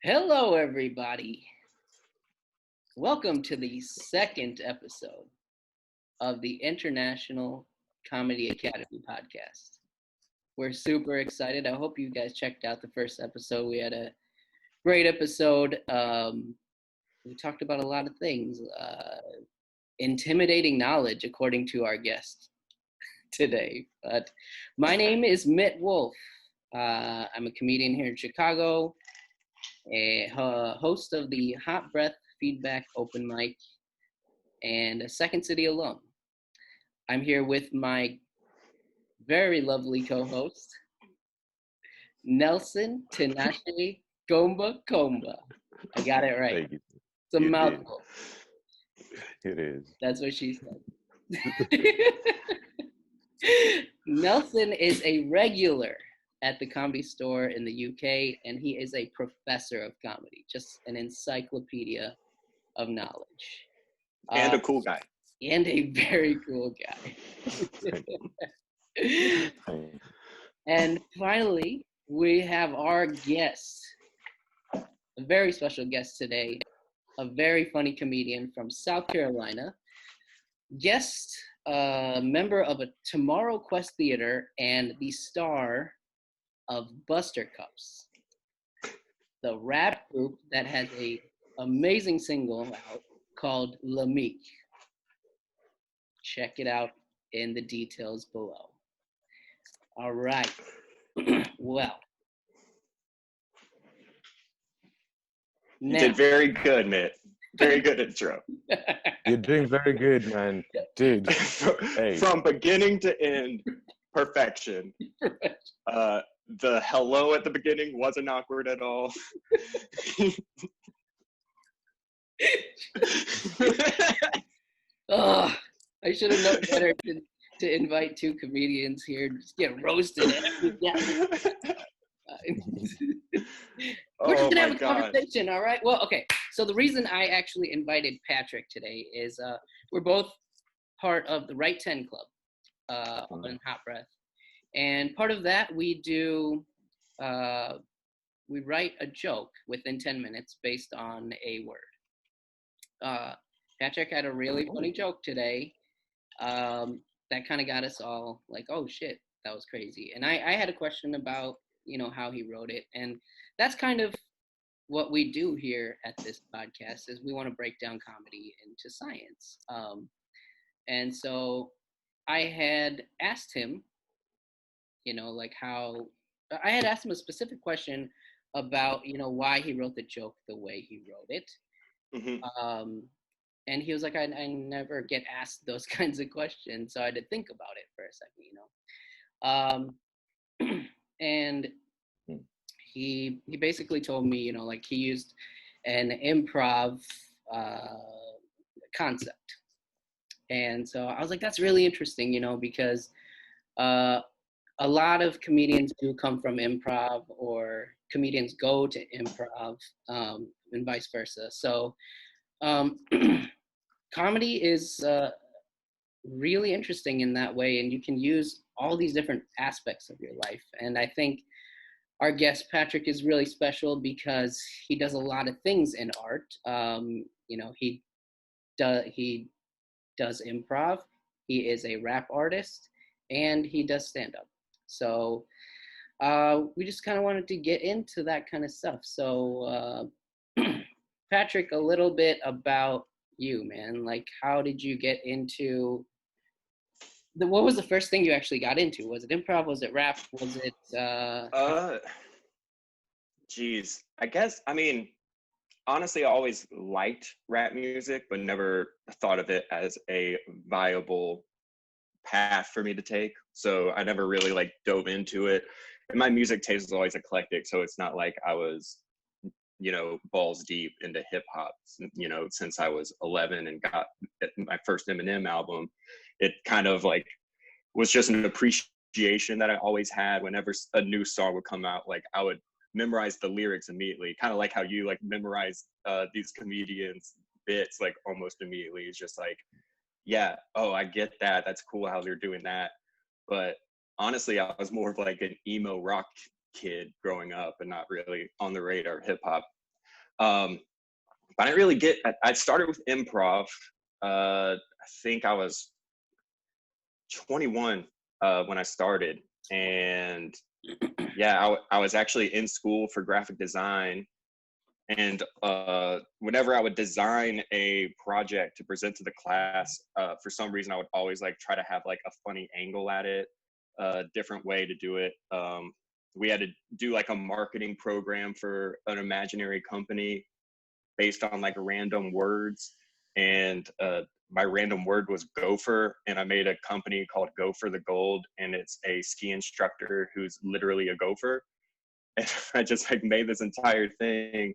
Hello, everybody. Welcome to the second episode of the International Comedy Academy podcast. We're super excited. I hope you guys checked out the first episode. We had a great episode. We talked about a lot of things. Intimidating knowledge, according to our guest today. But my name is Mitt Wolf. I'm a comedian here in Chicago, a host of the Hot Breath Feedback Open Mic, and a Second City alum. I'm here with my very lovely co-host, Nelson Tinashe Gombakomba. I got it right. Thank you. It's a You mouthful. It is. That's what she said. Nelson is a regular at the Comedy Store in the UK, and he is a professor of comedy, just an encyclopedia of knowledge. And a cool guy. And a very cool guy. And finally, we have our guest, a very special guest today, a very funny comedian from South Carolina, guest member of a Tomorrow Quest Theater and the star of Buster Cups, the rap group that has a amazing single out called La Meek. Check it out in the details below. All right. Well. You did very good, Mitt. Very good intro. You're doing very good, man. Dude. Hey. From beginning to end, perfection. The hello at the beginning wasn't awkward at all. Oh, I should have known better to invite two comedians here and just get roasted. We're just gonna have a conversation, all right? Well, okay. So the reason I actually invited Patrick today is we're both part of the Right 10 Club on Hot Breath. And part of that, we write a joke within 10 minutes based on a word. Patrick had a really funny joke today that kind of got us all like, oh shit, that was crazy. And I had a question about, how he wrote it. And that's kind of what we do here at this podcast is we want to break down comedy into science. And so I had asked him, I had asked him a specific question about, why he wrote the joke the way he wrote it. Mm-hmm. And he was like, I never get asked those kinds of questions. So I had to think about it for a second, and he basically told me, he used an improv concept. And so I was like, that's really interesting, because a lot of comedians do come from improv, or comedians go to improv, and vice versa. So comedy is really interesting in that way, and you can use all these different aspects of your life. And I think our guest Patrick is really special because he does a lot of things in art. He does improv, he is a rap artist, and he does stand-up. So we just kind of wanted to get into that kind of stuff. So Patrick, a little bit about you, man. Like, how did you get into what was the first thing you actually got into? Was it improv? Was it rap? Was it geez, honestly, I always liked rap music, but never thought of it as a viable path for me to take. So I never really dove into it. And my music taste is always eclectic, so it's not like I was balls deep into hip hop, since I was 11 and got my first Eminem album. It kind of was just an appreciation that I always had. Whenever a new song would come out, I would memorize the lyrics immediately, kind of like how you memorize these comedians bits almost immediately. It's just yeah, oh, I get that, that's cool how they're doing that. But honestly, I was more of an emo rock kid growing up and not really on the radar hip hop. But I didn't really get. I started with improv. I think I was 21 when I started, and yeah, I was actually in school for graphic design. And whenever I would design a project to present to the class, for some reason I would always like try to have like a funny angle at it, a different way to do it. We had to do like a marketing program for an imaginary company based on like random words. And my random word was gopher, and I made a company called Go for the Gold, and it's a ski instructor who's literally a gopher. And I just like made this entire thing.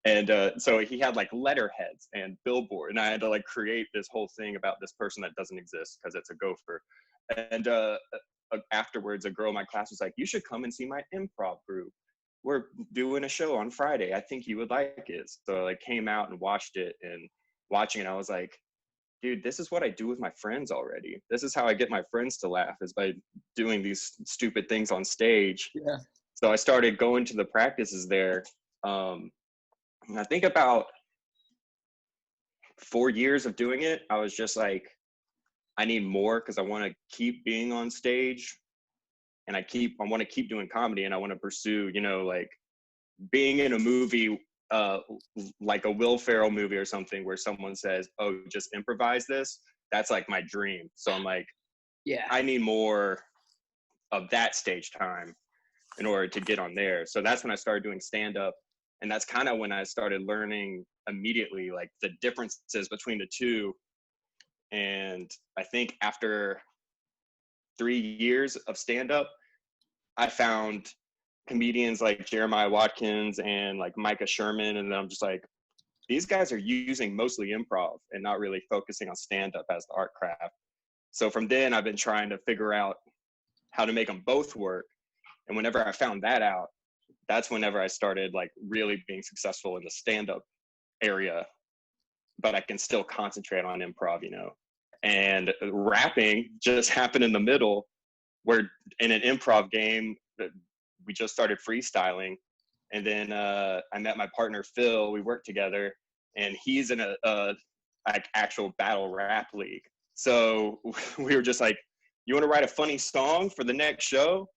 And so he had like letterheads and billboard, and I had to like create this whole thing about this person that doesn't exist because it's a gopher. And afterwards, a girl in my class was like, "You should come and see my improv group. We're doing a show on Friday. I think you would like it." So I came out and watched it, and watching it, I was like, dude, this is what I do with my friends already. This is how I get my friends to laugh, is by doing these stupid things on stage. Yeah. So I started going to the practices there. I think about 4 years of doing it, I was just like, I need more, because I want to keep being on stage, and I want to keep doing comedy, and I want to pursue, like being in a movie, like a Will Ferrell movie or something, where someone says, "Oh, just improvise this." That's like my dream. So I'm like, Yeah. I need more of that stage time in order to get on there. So that's when I started doing stand up. And that's kind of when I started learning immediately, like the differences between the two. And I think after 3 years of stand up, I found comedians like Jeremiah Watkins and like Micah Sherman. And then I'm just like, these guys are using mostly improv and not really focusing on stand up as the art craft. So from then I've been trying to figure out how to make them both work. And whenever I found that out, that's whenever I started like really being successful in the stand-up area, but I can still concentrate on improv, And rapping just happened in the middle, where in an improv game, we just started freestyling. And then I met my partner, Phil. We worked together, and he's in a like actual battle rap league. So we were just like, you want to write a funny song for the next show?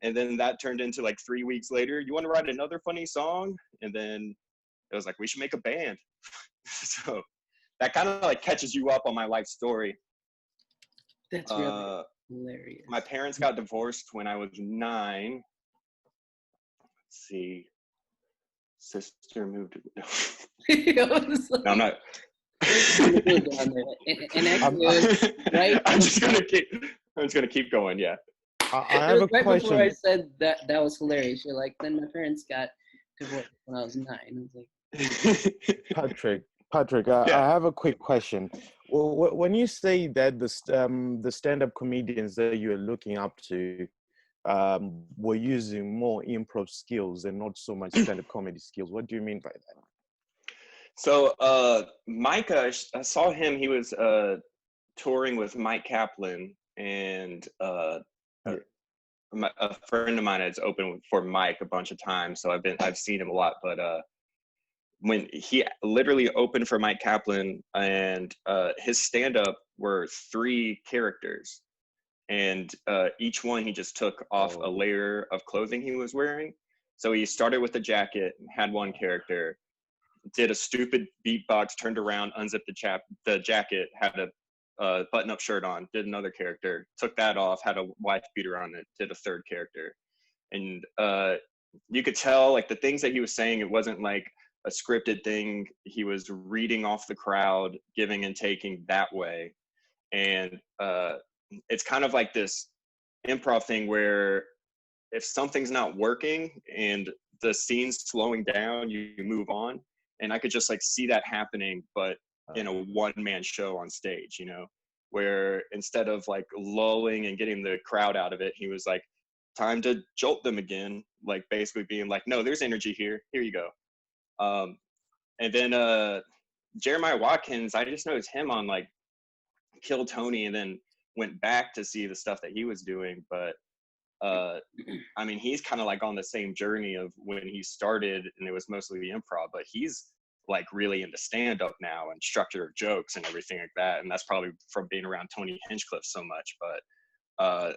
And then that turned into like 3 weeks later, you want to write another funny song? And then it was like, we should make a band. So that kind of like catches you up on my life story. That's really hilarious. My parents got divorced when I was 9. Let's see. Sister moved to... No, I'm not. I'm just gonna keep going. Yeah. I have a right question. Before I said that was hilarious. You're like, then my parents got divorced when I was 9. I was like, Patrick, I have a quick question. Well, when you say that the stand-up comedians that you're looking up to were using more improv skills and not so much stand-up comedy skills, what do you mean by that? So Micah, I saw him. He was touring with Mike Kaplan, and a friend of mine has opened for Mike a bunch of times, so I've seen him a lot. But when he literally opened for Mike Kaplan, and his stand-up were 3 characters, and each one he just took off a layer of clothing he was wearing. So he started with a jacket, had one character, did a stupid beatbox, turned around, unzipped the jacket, had a button-up shirt on, did another character, took that off, had a wife beater on it, did a third character. And you could tell like the things that he was saying, it wasn't like a scripted thing. He was reading off the crowd, giving and taking that way. And it's kind of like this improv thing where if something's not working and the scene's slowing down, you move on. And I could just like see that happening, but in a one-man show on stage, where instead of like lulling and getting the crowd out of it, he was like, time to jolt them again. Like basically being like, no, there's energy here. Here you go. And then Jeremiah Watkins, I just noticed him on like Kill Tony, and then went back to see the stuff that he was doing. But I mean, he's kind of like on the same journey of when he started, and it was mostly the improv, but he's like really into stand-up now and structure of jokes and everything like that. And that's probably from being around Tony Hinchcliffe so much. But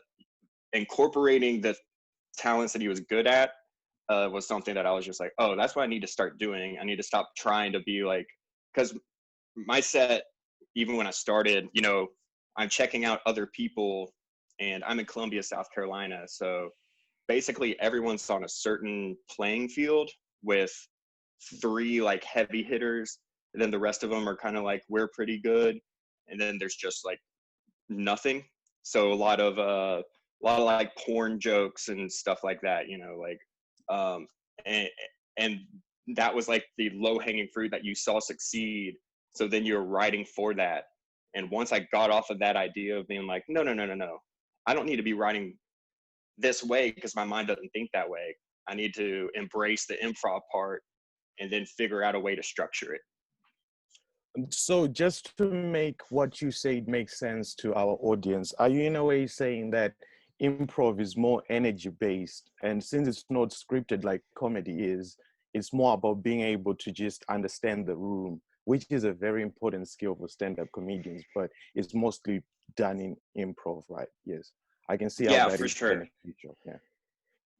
incorporating the talents that he was good at was something that I was just like, oh, that's what I need to start doing. I need to stop trying to be like, because my set, even when I started, you know, I'm checking out other people, and I'm in Columbia, South Carolina. So basically everyone's on a certain playing field with 3 like heavy hitters. And then the rest of them are kind of like, we're pretty good. And then there's just like nothing. So a lot of like porn jokes and stuff like that, you know, like, and that was like the low hanging fruit that you saw succeed. So then you're writing for that. And once I got off of that idea of being like, no, I don't need to be writing this way because my mind doesn't think that way. I need to embrace the improv part and then figure out a way to structure it. So just to make what you say make sense to our audience, are you in a way saying that improv is more energy based, and since it's not scripted like comedy is, it's more about being able to just understand the room, which is a very important skill for stand-up comedians, but it's mostly done in improv, right? Yes, I can see how that for is sure. beneficial.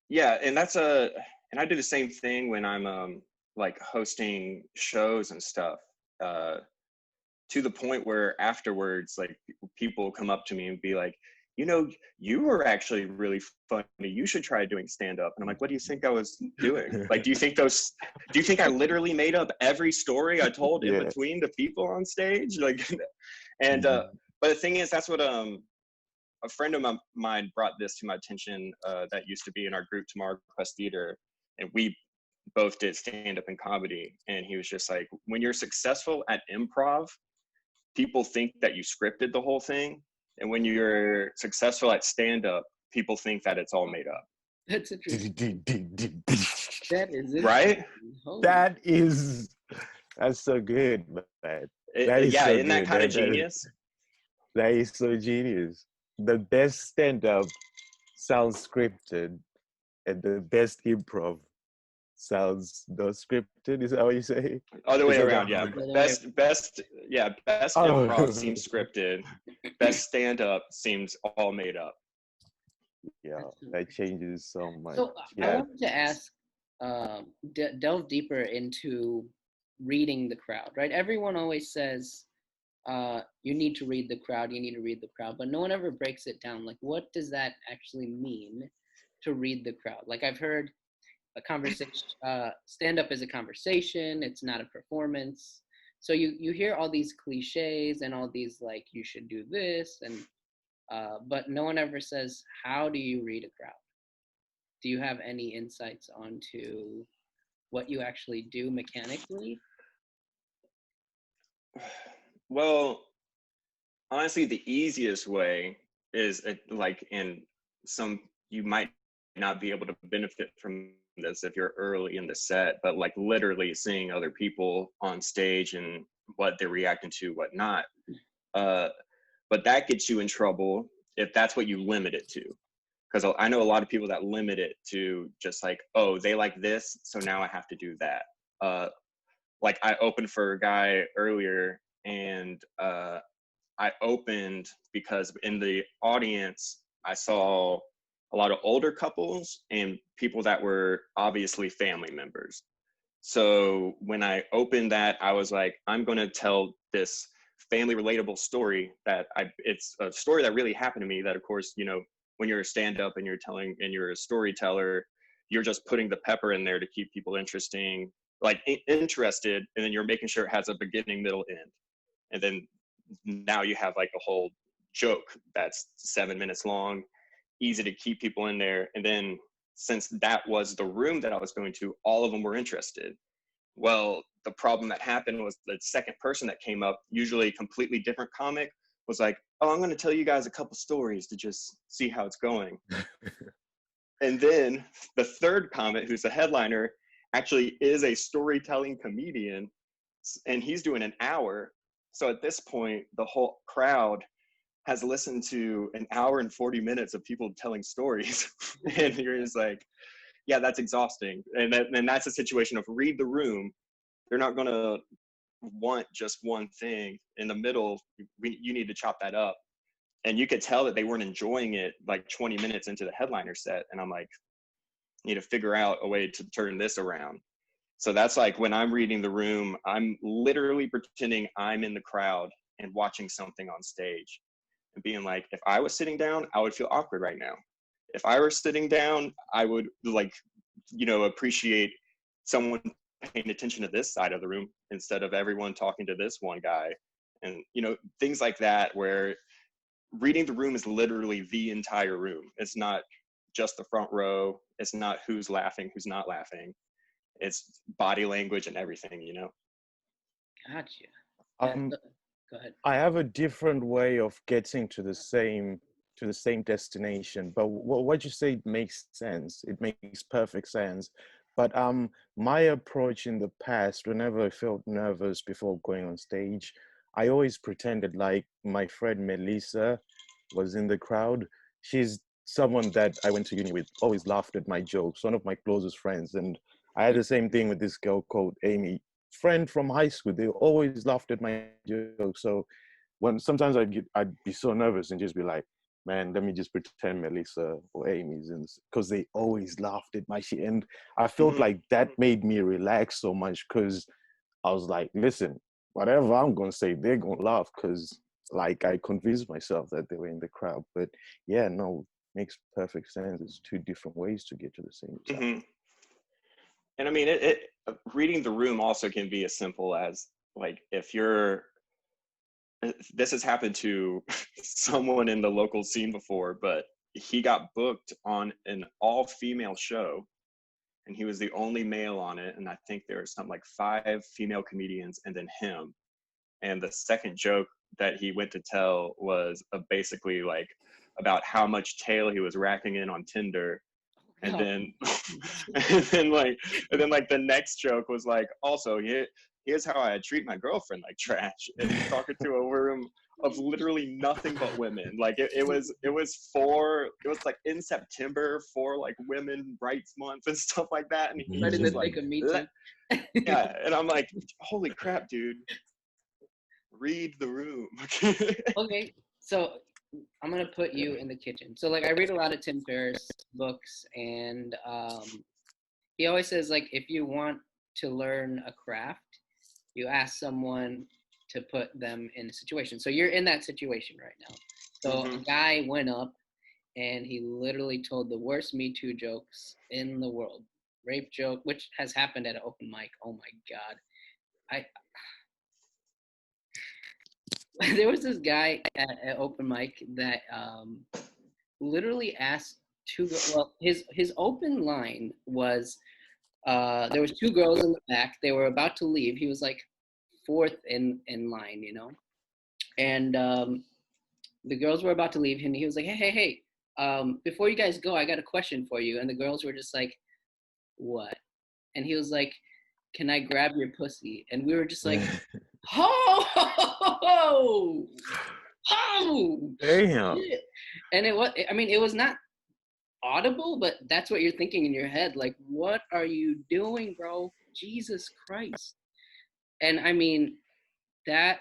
Yeah, and and I do the same thing when I'm like hosting shows and stuff, to the point where afterwards, like, people come up to me and be like, you know, you were actually really funny. You should try doing stand-up. And I'm like, what do you think I was doing? Like, do you think I literally made up every story I told in between the people on stage? Like, and, but the thing is, that's what, a friend of mine brought this to my attention, that used to be in our group, Tomorrow Quest Theater. And we both did stand-up and comedy. And he was just like, when you're successful at improv, people think that you scripted the whole thing. And when you're successful at stand-up, people think that it's all made up. That's interesting. That is right. That's so good, man. Isn't that kind of genius? That is so genius. The best stand-up sounds scripted, and the best improv sounds not scripted. Is that what you say? Other way around, yeah. Best improv seems scripted. Best stand-up seems all made up. Yeah, that changes so much. So I wanted to ask, delve deeper into reading the crowd, right? Everyone always says, you need to read the crowd, but no one ever breaks it down. Like, what does that actually mean to read the crowd? Like, I've heard a conversation, stand-up is a conversation, it's not a performance. So you hear all these cliches and all these, like, you should do this, and but no one ever says, how do you read a crowd? Do you have any insights onto what you actually do mechanically? Well, honestly, the easiest way is like, and you might not be able to benefit from this if you're early in the set, but like literally seeing other people on stage and what they're reacting to, what not. But that gets you in trouble if that's what you limit it to. Because I know a lot of people that limit it to just like, oh, they like this, so now I have to do that. Like, I opened for a guy earlier, and I opened because in the audience, I saw a lot of older couples and people that were obviously family members. So when I opened that, I was like, I'm going to tell this family relatable story it's a story that really happened to me, that, of course, you know, when you're a stand-up and you're a storyteller, you're just putting the pepper in there to keep people interested, and then you're making sure it has a beginning, middle, end. And then now you have like a whole joke that's 7 minutes long, easy to keep people in there. And then since that was the room that I was going to, all of them were interested. Well, the problem that happened was the second person that came up, usually a completely different comic, was like, oh, I'm going to tell you guys a couple stories to just see how it's going. And then the third comic, who's the headliner, actually is a storytelling comedian, and he's doing an hour. So at this point, the whole crowd has listened to an hour and 40 minutes of people telling stories. And you're just like, yeah, that's exhausting. And that's a situation of read the room. They're not going to want just one thing. In the middle, you need to chop that up. And you could tell that they weren't enjoying it like 20 minutes into the headliner set. And I'm like, need to figure out a way to turn this around. So that's like when I'm reading the room, I'm literally pretending I'm in the crowd and watching something on stage and being like, if I was sitting down, I would feel awkward right now. If I were sitting down, I would like, appreciate someone paying attention to this side of the room instead of everyone talking to this one guy. And, things like that, where reading the room is literally the entire room. It's not just the front row. It's not who's laughing, who's not laughing. It's body language and everything, Gotcha. Um, Go ahead. I have a different way of getting to the same destination, but what you say makes sense. It makes perfect sense. But my approach in the past, whenever I felt nervous before going on stage, I always pretended like my friend Melissa was in the crowd. She's someone that I went to uni with, always laughed at my jokes, one of my closest friends. And I had the same thing with this girl called Amy, friend from high school. They always laughed at my jokes. So when sometimes I'd be so nervous and just be like, man, let me just pretend Melissa or Amy's in, because they always laughed at my shit. And I felt like that made me relax so much, because I was like, listen, whatever I'm going to say, they're going to laugh, because like I convinced myself that they were in the crowd. But yeah, no, makes perfect sense. It's two different ways to get to the same result. Mm-hmm. And I mean, reading the room also can be as simple as like, this has happened to someone in the local scene before, but he got booked on an all-female show and he was the only male on it. And I think there were something like 5 female comedians and then him. And the second joke that he went to tell was basically like about how much tail he was racking in on Tinder. And then, and then like the next joke was like, also, here's how I treat my girlfriend like trash. And he's talking to a room of literally nothing but women. Like it was like in September for like Women Rights Month and stuff like that. And he's just like, yeah. And I'm like, holy crap, dude. Read the room. Okay, so I'm gonna put you in the kitchen. So like I read a lot of Tim Ferriss books, and he always says like if you want to learn a craft, you ask someone to put them in a situation. So you're in that situation right now. So a guy went up and he literally told the worst Me Too jokes in the world. Rape joke, which has happened at an open mic. Oh my God. There was this guy at an open mic that literally asked his open line was there was 2 girls in the back. They were about to leave. He was like 4th in line, and the girls were about to leave him. He was like, hey, before you guys go, I got a question for you. And the girls were just like, what? And he was like, can I grab your pussy? And we were just like, oh, damn. shit. And it was not audible, but that's what you're thinking in your head. Like, what are you doing, bro? Jesus Christ. And I mean, that,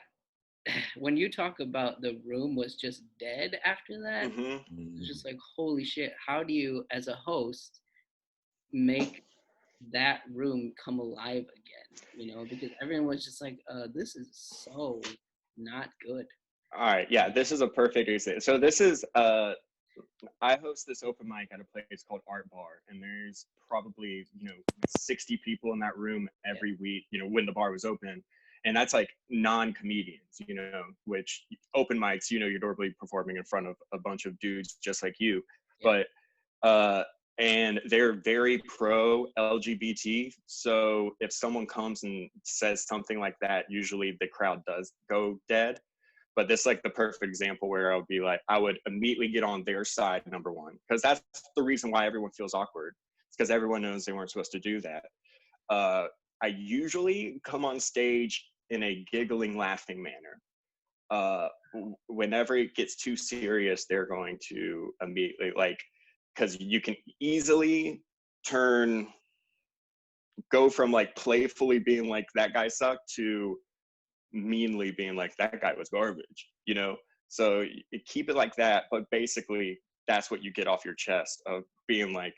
when you talk about the room was just dead after that, it's just like, holy shit, how do you, as a host, make that room come alive again, because everyone was just like, this is so not good. All right, yeah, this is a perfect example. So this is I host this open mic at a place called Art Bar, and there's probably 60 people in that room every week, when the bar was open. And that's like non-comedians, which open mics, you're normally performing in front of a bunch of dudes just like you. But and they're very pro LGBT. So if someone comes and says something like that, usually the crowd does go dead. But this is like the perfect example where I would immediately get on their side, number one, because that's the reason why everyone feels awkward. It's because everyone knows they weren't supposed to do that. I usually come on stage in a giggling, laughing manner. whenever it gets too serious, they're going to immediately, like, because you can easily go from like playfully being like that guy sucked to meanly being like that guy was garbage, you know. So you keep it like that, but basically that's what you get off your chest of being like,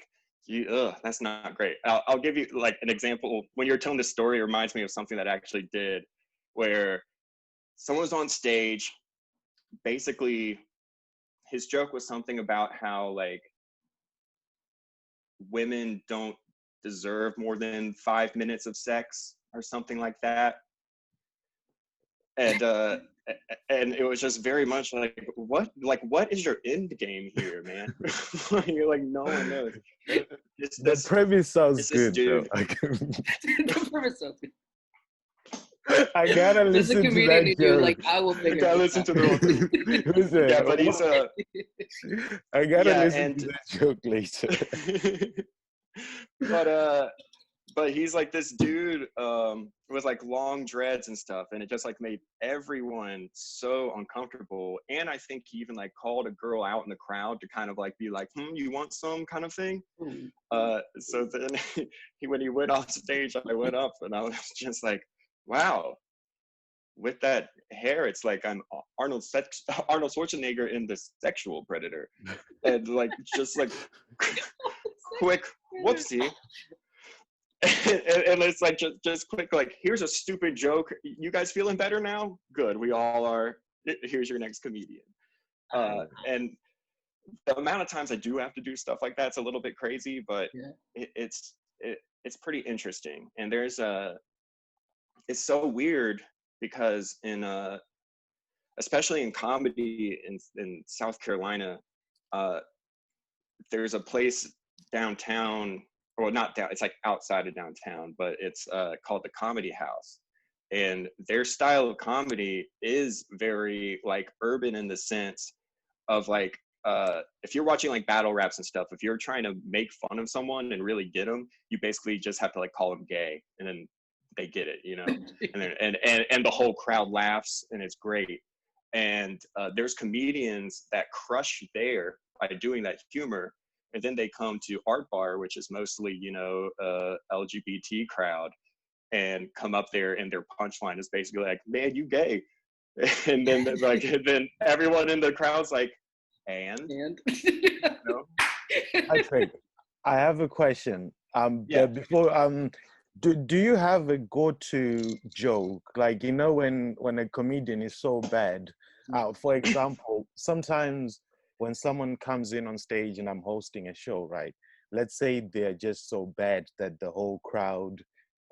that's not great. I'll give you like an example. When you're telling this story, it reminds me of something that I actually did, where someone was on stage. Basically, his joke was something about how like women don't deserve more than 5 minutes of sex or something like that. And and it was just very much like what is your end game here, man? You're like, no one knows. The premise sounds good, dude. The premise sounds good. I gotta There's a listen to comedian that in you, joke. like, I will figure gotta this listen out. to the whole thing. Listen, Yeah, but he's I gotta yeah, listen to that joke later. but he's like this dude with like long dreads and stuff, and it just like made everyone so uncomfortable. And I think he even like called a girl out in the crowd to kind of like be like, you want some kind of thing. So then when he went off stage, I went up and I was just like, wow, with that hair, it's like I'm Arnold Schwarzenegger in The Sexual Predator. And like just like quick whoopsie. And it's like just quick, like, here's a stupid joke. You guys feeling better now? Good, we all are. Here's your next comedian. And the amount of times I do have to do stuff like that's a little bit crazy, but it's pretty interesting. And there's it's so weird because especially in comedy in South Carolina, there's a place downtown. Well, not down, it's like outside of downtown, but it's called the Comedy House. And their style of comedy is very like urban in the sense of like, if you're watching like battle raps and stuff, if you're trying to make fun of someone and really get them, you basically just have to like call them gay, and then they get it, you know. and the whole crowd laughs, and it's great. And there's comedians that crush there by doing that humor. And then they come to Art Bar, which is mostly, you know, LGBT crowd, and come up there, and their punchline is basically like, "Man, you gay," and then like, and then everyone in the crowd's like, "And?" You know? Patrick, I have a question. Yeah. Before do you have a go-to joke? Like, you know, when a comedian is so bad, for example, sometimes when someone comes in on stage and I'm hosting a show, right? Let's say they're just so bad that the whole crowd,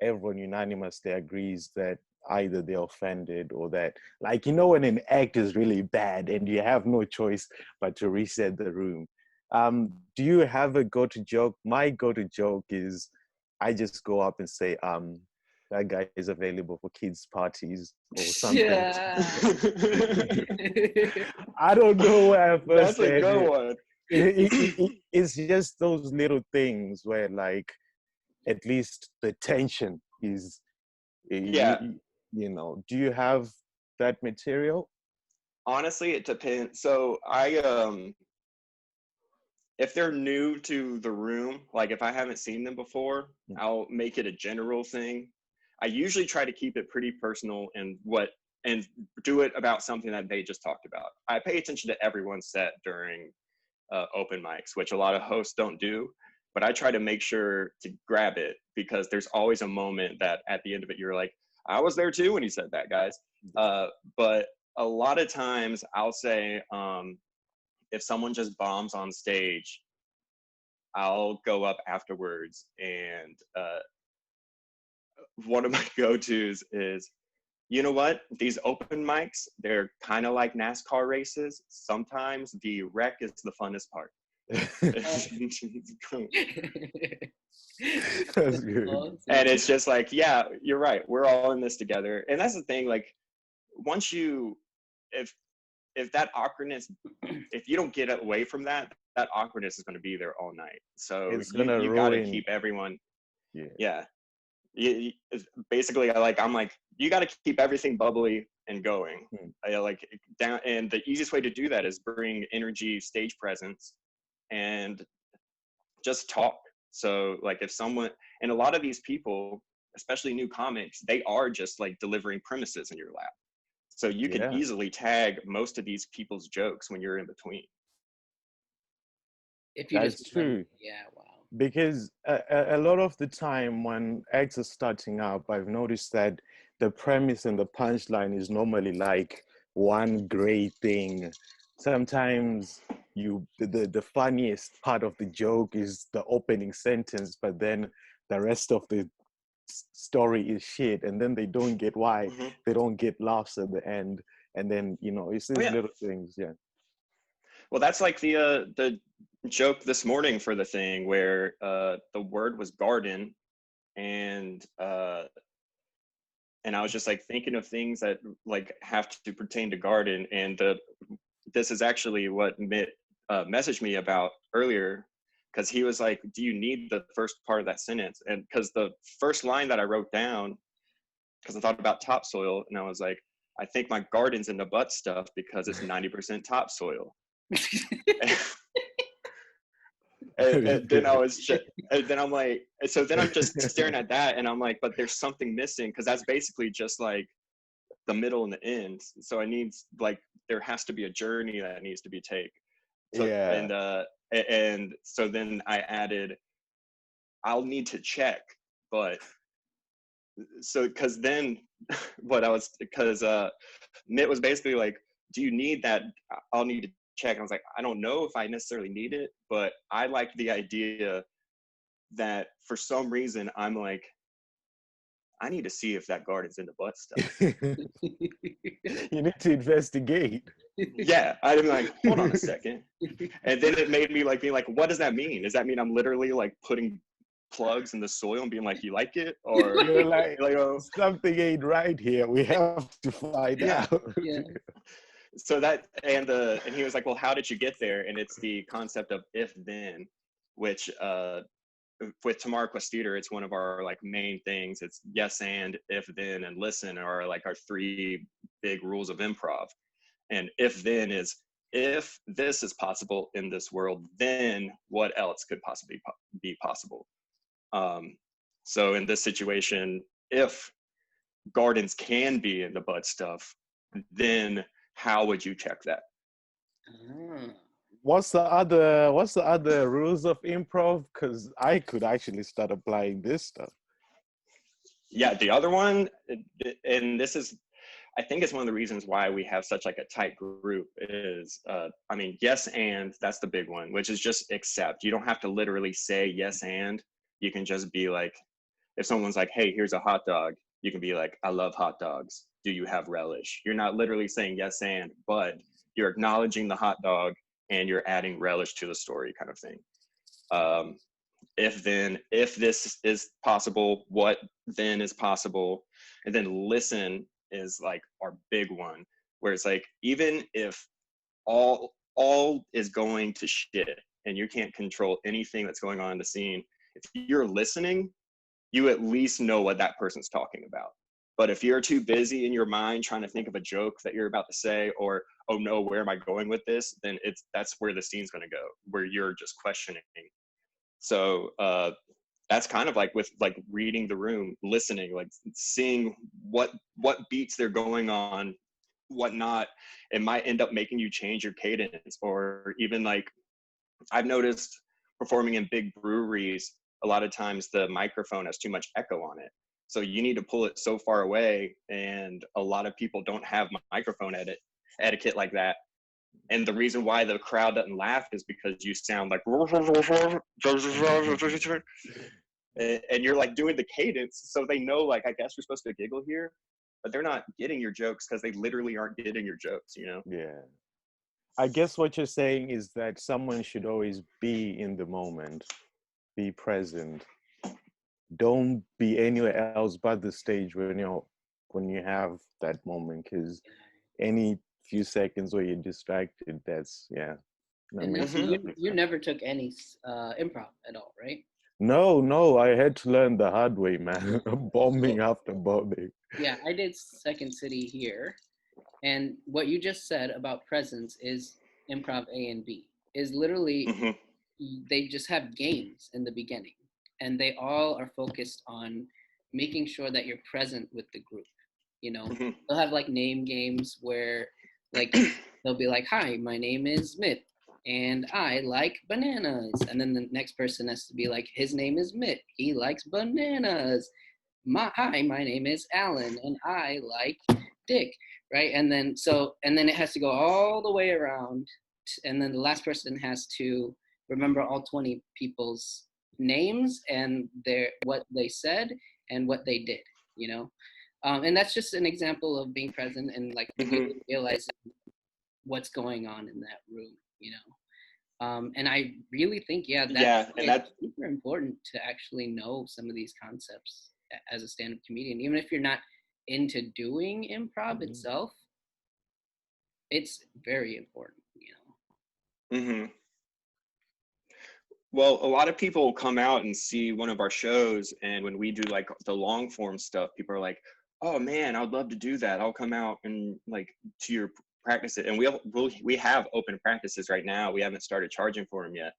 everyone unanimously agrees that either they're offended or that, like, you know, when an act is really bad and you have no choice but to reset the room. Do you have a go-to joke? My go-to joke is I just go up and say, that guy is available for kids' parties or something. Yeah. I don't know where I first That's a good one. It's just those little things where, like, at least the tension is, Yeah. you know. Do you have that material? Honestly, it depends. So if they're new to the room, like if I haven't seen them before, I'll make it a general thing. I usually try to keep it pretty personal and do it about something that they just talked about. I pay attention to everyone's set during open mics, which a lot of hosts don't do, but I try to make sure to grab it, because there's always a moment that at the end of it, you're like, I was there too when he said that, guys. But a lot of times I'll say, if someone just bombs on stage, I'll go up afterwards, and one of my go-tos is, you know what? These open mics, they're kind of like NASCAR races. Sometimes the wreck is the funnest part. That's good. Awesome. And it's just like, yeah, you're right. We're all in this together. And that's the thing, like, once you, if that awkwardness, if you don't get away from that awkwardness is going to be there all night. So It's gonna you got to ruin. keep everyone. Yeah. basically I'm like, you got to keep everything bubbly and going. I like down, and the easiest way to do that is bring energy, stage presence, and just talk. So like if someone, and a lot of these people, especially new comics, they are just like delivering premises in your lap. So you can easily tag most of these people's jokes when you're in between. If you That's just true. Yeah, wow. Because a lot of the time when acts are starting up, I've noticed that the premise and the punchline is normally like one great thing. Sometimes the funniest part of the joke is the opening sentence, but then the rest of the story is shit, and then they don't get why they don't get laughs at the end, and then it's these little things. Well, that's like the joke this morning for the thing where the word was garden, and I was just like thinking of things that like have to pertain to garden, and this is actually what Mitt messaged me about earlier, because he was like, do you need the first part of that sentence? And because the first line that I wrote down, because I thought about topsoil, and I was like, I think my garden's in the butt stuff because it's 90% topsoil. and then I was just, and then I'm like, so then I'm just staring at that, and I'm like, but there's something missing, because that's basically just like the middle and the end. So I need, like, there has to be a journey that needs to be taken. So and so then I added, I'll need to check, but so because then because Mitt was basically like, do you need that? I'll need to check. And I was like, I don't know if I necessarily need it, but I like the idea that for some reason I'm like, I need to see if that garden's in the butt stuff. You need to investigate. Yeah, I'm like, hold on a second. And then it made me like be like, what does that mean? Does that mean I'm literally like putting plugs in the soil and being like, you like it? Or you're like, oh, something ain't right here. We have to find out. Yeah. So that, and he was like, well, how did you get there? And it's the concept of if then, which with Tamara Questeter, it's one of our like main things. It's yes and, if then, and listen are like our three big rules of improv. And if then is, if this is possible in this world, then what else could possibly be possible? So in this situation, if gardens can be in the butt stuff, then how would you check that? What's the other rules of improv? Because I could actually start applying this stuff. Yeah, the other one, and this is, I think it's one of the reasons why we have such like a tight group is, I mean, yes and, that's the big one, which is just accept. You don't have to literally say yes and. You can just be like, if someone's like, hey, here's a hot dog, you can be like, I love hot dogs. Do you have relish? You're not literally saying yes and, but you're acknowledging the hot dog and you're adding relish to the story, kind of thing. If then, if this is possible, what then is possible? And then listen is like our big one, where it's like, even if all is going to shit and you can't control anything that's going on in the scene, if you're listening, you at least know what that person's talking about. But if you're too busy in your mind trying to think of a joke that you're about to say, or, oh no, where am I going with this? Then that's where the scene's going to go, where you're just questioning. So that's kind of like with like reading the room, listening, like seeing what beats they're going on, what not. It might end up making you change your cadence, or even like I've noticed performing in big breweries, a lot of times the microphone has too much echo on it. So you need to pull it so far away, and a lot of people don't have microphone etiquette like that. And the reason why the crowd doesn't laugh is because you sound like, and you're like doing the cadence, so they know like, I guess we're supposed to giggle here, but they're not getting your jokes because they literally aren't getting your jokes, you know? Yeah. I guess what you're saying is that someone should always be in the moment, be present. Don't be anywhere else but the stage when you have that moment, because any few seconds where you're distracted, that's And Nancy, you never took any improv at all, right? No, I had to learn the hard way, man. Bombing after bombing. Yeah, I did Second City here. And what you just said about presence is improv A and B. Is literally Hmm. they just have games in the beginning, and they all are focused on making sure that you're present with the group. You know, Hmm. they'll have like name games where like they'll be like, "Hi, my name is Mitt, and I like bananas," and then the next person has to be like, "His name is Mitt, he likes bananas." Hi, my name is Alan, and I like Dick, right? And then it has to go all the way around, and then the last person has to remember all 20 people's names and what they said and what they did, you know. And that's just an example of being present and like Hmm. really realizing what's going on in that room, you know. And I really think, yeah, that's Yeah, why and it's that super important to actually know some of these concepts as a stand-up comedian, even if you're not into doing improv itself. It's very important, you hmm Well, a lot of people come out and see one of our shows, and when we do like the long form stuff, people are like, "Oh man, I'd love to do that. I'll come out and like to your practice it." And we have open practices right now. We haven't started charging for them yet.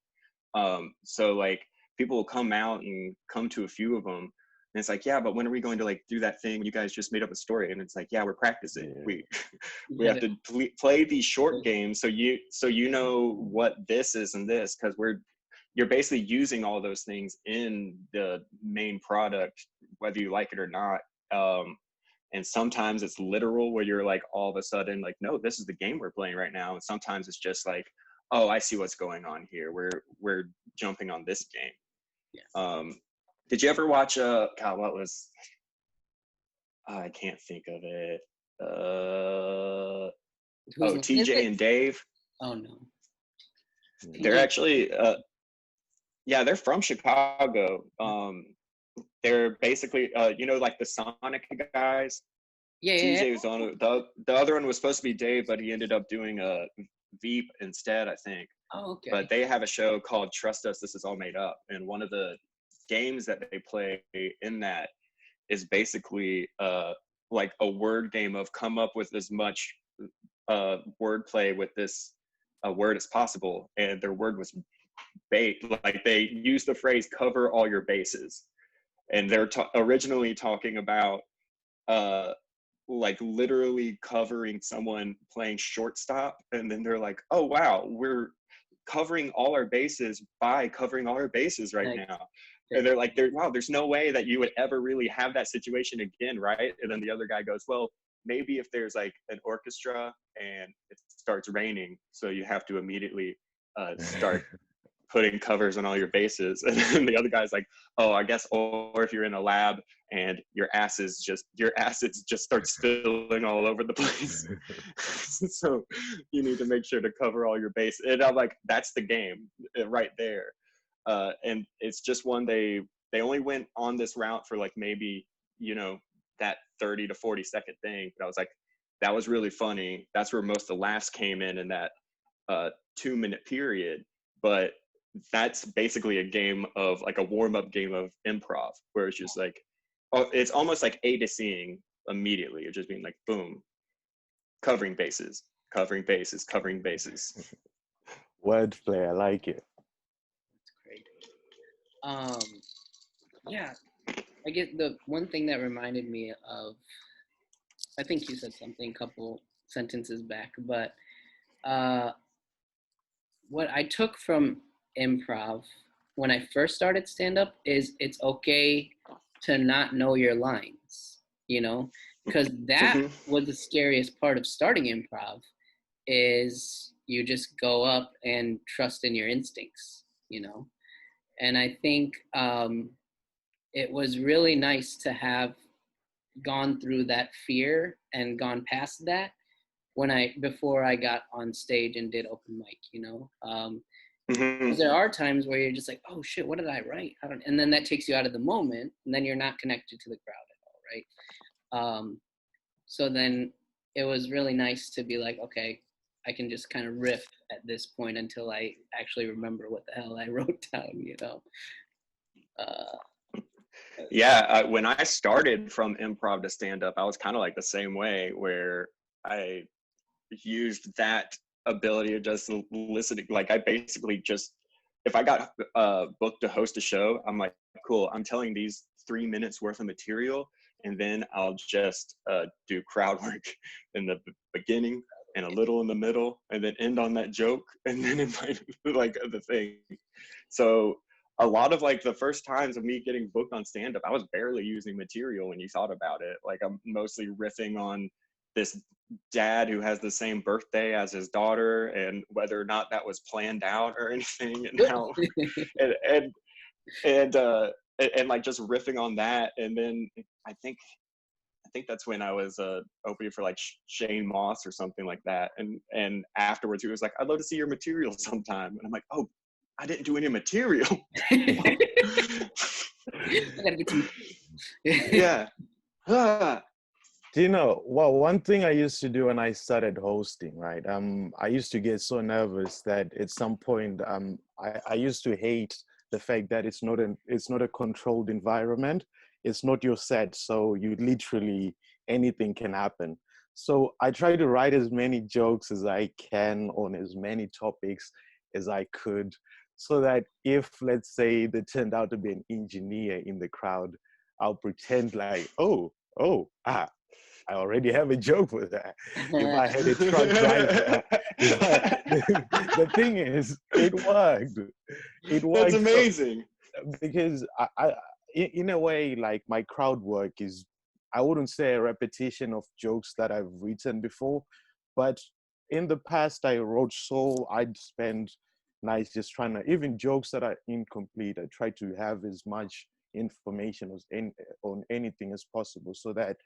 So like people will come out and come to a few of them, and it's like, "Yeah, but when are we going to like do that thing? You guys just made up a story." And it's like, "Yeah, we're practicing. Yeah. We we know. have to play these short games so you know what this is and this, because you're basically using all those things in the main product, whether you like it or not. And sometimes it's literal where you're like all of a sudden like, no, this is the game we're playing right now. And sometimes it's just like, oh, I see what's going on here. We're jumping on this game. Yes. Did you ever watch God, what was I can't think of it. Whose line is TJ it? and Dave. Oh no. They're TJ. actually yeah, they're from Chicago. They're basically like the Sonic guys. Yeah, yeah, yeah. TJ was on the other one was supposed to be Dave, but he ended up doing a Veep instead, I think. Oh, okay. But they have a show called Trust Us, This Is All Made Up. And one of the games that they play in that is basically like a word game of come up with as much wordplay with this word as possible. And their word was bait. Like they use the phrase cover all your bases. And they're originally talking about like literally covering someone playing shortstop, and then they're like, oh wow, we're covering all our bases by covering all our bases right Like, now. And they're like, wow, there's no way that you would ever really have that situation again, right? And then the other guy goes, well, maybe if there's like an orchestra and it starts raining, so you have to immediately start putting covers on all your bases. And then the other guy's like, oh, I guess, or if you're in a lab and your acids just start spilling all over the place. So you need to make sure to cover all your bases. And I'm like, that's the game right there. And it's just one they only went on this route for like maybe, that 30 to 40-second thing. But I was like, that was really funny. That's where most of the laughs came in that 2-minute period. But that's basically a game of like a warm-up game of improv where it's just like, oh, it's almost like A to C'ing immediately. You're just being like, boom, covering bases, covering bases, covering bases. Wordplay, I like it. That's great. Yeah, I get the one thing that reminded me of, I think you said something a couple sentences back, but what I took from improv when I first started stand up is it's okay to not know your lines, because that Mm-hmm. was the scariest part of starting improv is you just go up and trust in your instincts. And I think it was really nice to have gone through that fear and gone past that before I got on stage and did open mic. Because there are times where you're just like, oh shit, what did I write? And then that takes you out of the moment, and then you're not connected to the crowd at all, right? So then it was really nice to be like, okay, I can just kind of riff at this point until I actually remember what the hell I wrote down. Yeah, when I started from improv to stand up, I was kind of like the same way, where I used that ability of just listening. Like I basically just, if I got booked to host a show, I'm like, cool, I'm telling these 3 minutes worth of material, and then I'll just do crowd work in the beginning and a little in the middle, and then end on that joke, and then invite like the thing. So a lot of like the first times of me getting booked on stand up, I was barely using material when you thought about it. Like I'm mostly riffing on this dad who has the same birthday as his daughter, and whether or not that was planned out or anything, and how and and and, uh, and like just riffing on that. And then I think that's when I was opening for like Shane Moss or something like that. And afterwards he was like, I'd love to see your material sometime. And I'm like, oh, I didn't do any material. I gotta get some. Yeah. Do you know, well, one thing I used to do when I started hosting, right? I used to get so nervous that at some point, I used to hate the fact that it's not a controlled environment. It's not your set, so you literally, anything can happen. So I try to write as many jokes as I can on as many topics as I could, so that if, let's say, there turned out to be an engineer in the crowd, I'll pretend like, I already have a joke for that. If I had a truck driver, the thing is, it worked. It worked. That's amazing. Because in a way, like my crowd work is, I wouldn't say a repetition of jokes that I've written before, but in the past I'd spend nights just trying to, even jokes that are incomplete, I try to have as much information on anything as possible, so that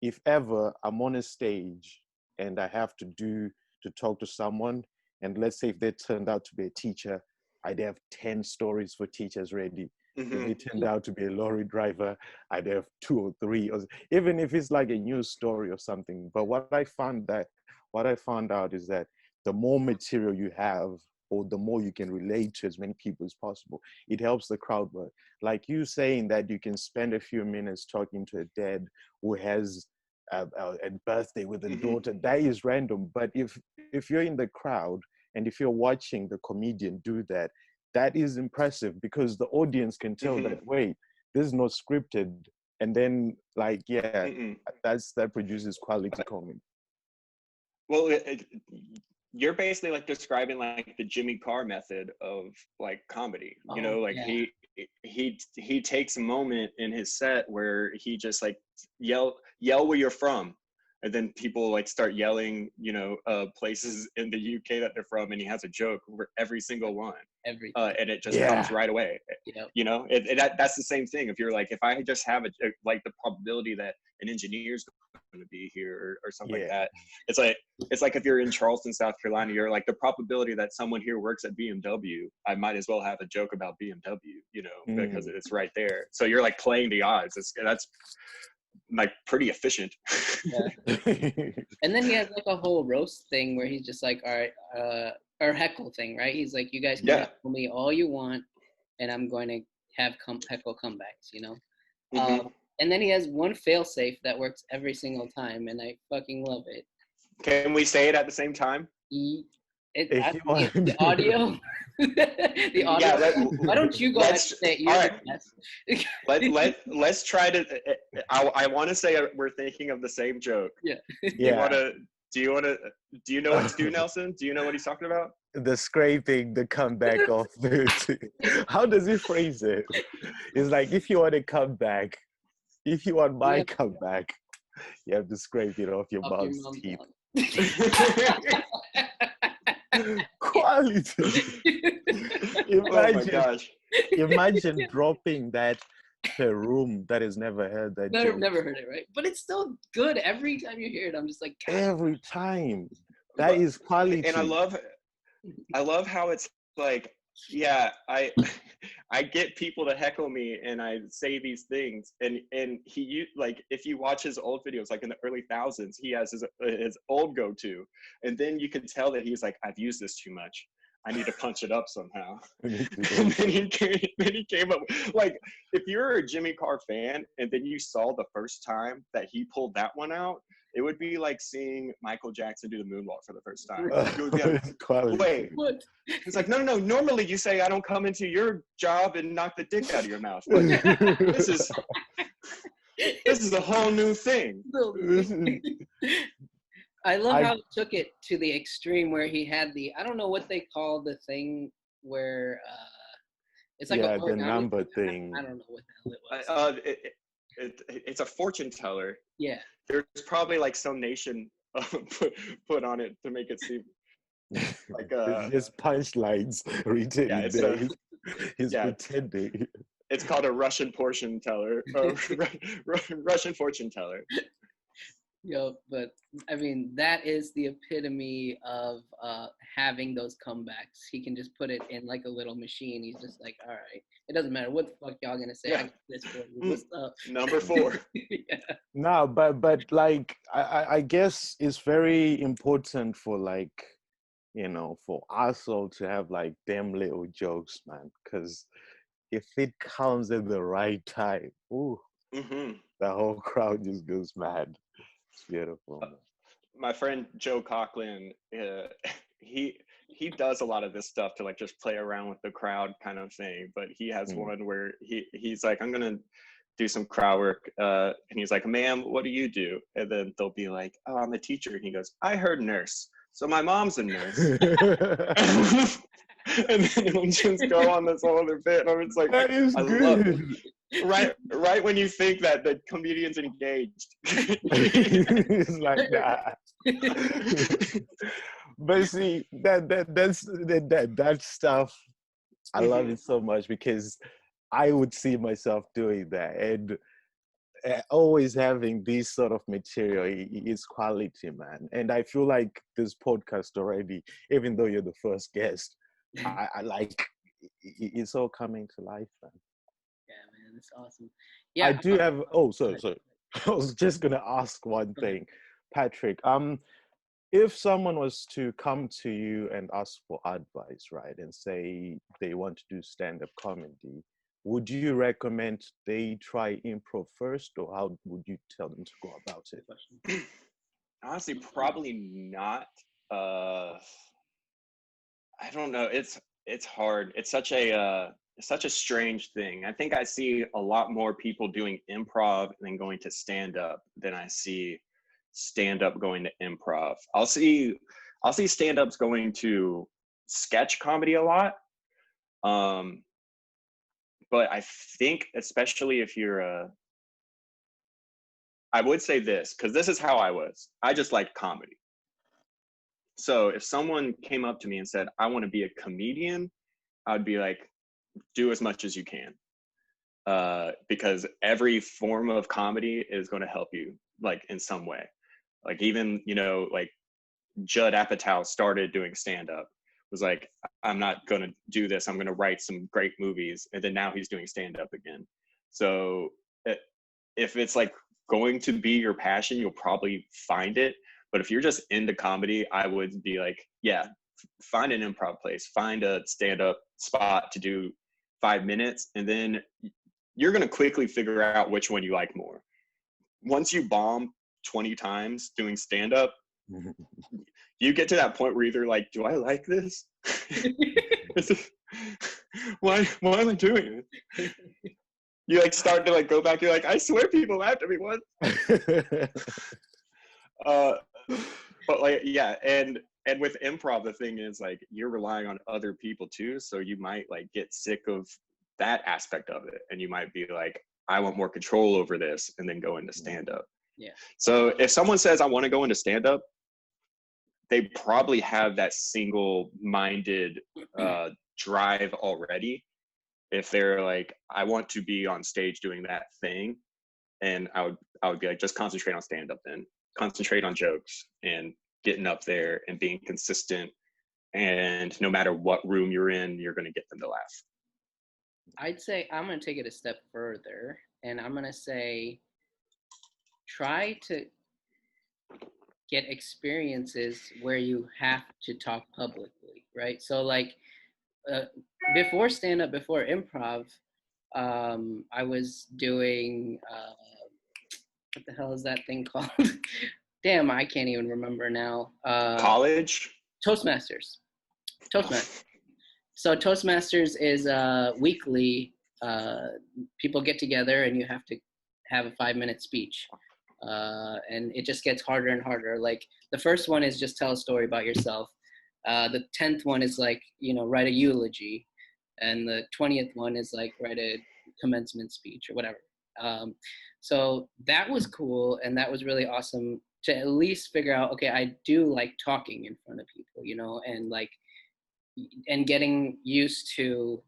if ever I'm on a stage and I have to talk to someone, and let's say if they turned out to be a teacher, I'd have 10 stories for teachers ready. Mm-hmm. If they turned out to be a lorry driver, I'd have 2 or 3, or even if it's like a news story or something. But what I found out is that the more material you have, or the more you can relate to as many people as possible, it helps the crowd work. Like you saying that you can spend a few minutes talking to a dad who has a birthday with a daughter, that is random. But if you're in the crowd and if you're watching the comedian do that, that is impressive, because the audience can tell that, wait, this is not scripted. And then like, that produces quality comedy. Well, you're basically like describing like the Jimmy Carr method of like comedy. You know, like he takes a moment in his set where he just like yell where you're from, and then people like start yelling, you know, places in the UK that they're from, and he has a joke over every single one. And it just comes right away. You know, that's the same thing. If you're like, if I just have like the probability that an engineer's going to be here or something like that, it's like if you're in Charleston, South Carolina, you're like, the probability that someone here works at BMW, I might as well have a joke about BMW, you know, because it's right there. So you're like playing the odds. That's like pretty efficient. And then he has like a whole roast thing where he's just like, all right, or heckle thing, right? He's like, you guys can heckle me all you want, and I'm going to have heckle comebacks, you know? And then he has one fail-safe that works every single time, and I fucking love it. Can we say it at the same time? The audio. The audio. Yeah, why don't you go ahead and say it? You're all right. Let's try to. I want to say we're thinking of the same joke. Yeah. Do you know what to do, Nelson? Do you know what he's talking about? The scraping, the comeback of the. How does he phrase it? It's like, if you want to come back, if you want my comeback, you have to scrape it off your mom's teeth. Quality. Imagine dropping that to a room that has never heard that joke. Never heard it, right? But it's still good. Every time you hear it, I'm just like, God. Every time. That is quality. And I love how it's like, I get people to heckle me and I say these things, and he, like, if you watch his old videos, like in the early thousands, he has his old go-to, and then you can tell that he's like, I've used this too much. I need to punch it up somehow. I need to And go. then he came up, like, if you're a Jimmy Carr fan and then you saw the first time that he pulled that one out, it would be like seeing Michael Jackson do the moonwalk for the first time. You would be like, It's quality. wait. What? It's like, no. Normally you say I don't come into your job and knock the dick out of your mouth. But this is a whole new thing. I love how he took it to the extreme where he had I don't know what they call the thing where it's like yeah, a the number thing. I don't know what the hell it was. It's a fortune teller. Yeah. There's probably like some nation put on it to make it seem like It's just punchlines written yeah, in it's there. He's yeah. pretending. It's called a Russian fortune teller. Russian fortune teller. But I mean, that is the epitome of having those comebacks. He can just put it in like a little machine. He's just like, all right, it doesn't matter what the fuck y'all gonna say. Yeah. I got this for you. What's up? Number 4. Yeah. No, but like I guess it's very important for like, you know, for us all to have like them little jokes, man. Because if it comes at the right time, ooh, Mm-hmm. the whole crowd just goes mad. It's beautiful. Man. My friend Joe Coughlin, he does a lot of this stuff to like just play around with the crowd kind of thing. But he has one where he's like, I'm gonna do some crowd work, and he's like, "Ma'am, what do you do?" And then they'll be like, "Oh, I'm a teacher." And he goes, "I heard nurse, so my mom's a nurse." And then it'll just go on this whole other bit. And it's like, That is I good. love it. Right when you think that the comedian's engaged. It's like that. But see, that stuff, I love it so much because I would see myself doing that, and always having this sort of material is quality, man. And I feel like this podcast already, even though you're the first guest, I like it's all coming to life, man. Yeah, man, it's awesome. Yeah, I do have. Oh, sorry. I was just gonna ask one thing, Patrick. If someone was to come to you and ask for advice, right, and say they want to do stand-up comedy, would you recommend they try improv first, or how would you tell them to go about it? Honestly, probably not. I don't know. It's hard. It's such a strange thing. I think I see a lot more people doing improv than going to stand up than I see stand up going to improv. I'll see stand ups going to sketch comedy a lot. But I think especially if you're I would say this, because this is how I was. I just liked comedy. So if someone came up to me and said, I want to be a comedian, I'd be like, do as much as you can. Because every form of comedy is going to help you, like, in some way. Like, even, like, Judd Apatow started doing stand-up, was like, I'm not going to do this. I'm going to write some great movies. And then now he's doing stand-up again. So if it's, like, going to be your passion, you'll probably find it. But if you're just into comedy, I would be like, yeah, find an improv place, find a stand-up spot to do 5 minutes, and then you're going to quickly figure out which one you like more. Once you bomb 20 times doing stand-up, you get to that point where you're like, do I like this? Why am I doing it? You like start to like go back, you're like, I swear people laughed at me once. But like, yeah, and with improv, the thing is like you're relying on other people too, so you might like get sick of that aspect of it, and you might be like, I want more control over this, and then go into stand-up. Yeah. So if someone says I want to go into stand-up, they probably have that single-minded drive already. If they're like, I want to be on stage doing that thing, and I would be like, just concentrate on stand-up then. Concentrate on jokes and getting up there and being consistent, and no matter what room you're in, you're going to get them to laugh. I'd say I'm going to take it a step further, and I'm going to say try get experiences where you have to talk publicly, right? So like uh, before stand up, before improv, I was doing what the hell is that thing called? Damn, I can't even remember now. College? Toastmasters. Toastmasters. So Toastmasters is weekly. People get together and you have to have a 5-minute speech. And it just gets harder and harder. Like the first one is just tell a story about yourself. The 10th one is like, write a eulogy. And the 20th one is like write a commencement speech or whatever. So that was cool. And that was really awesome to at least figure out, okay, I do like talking in front of people, and like, and getting used to,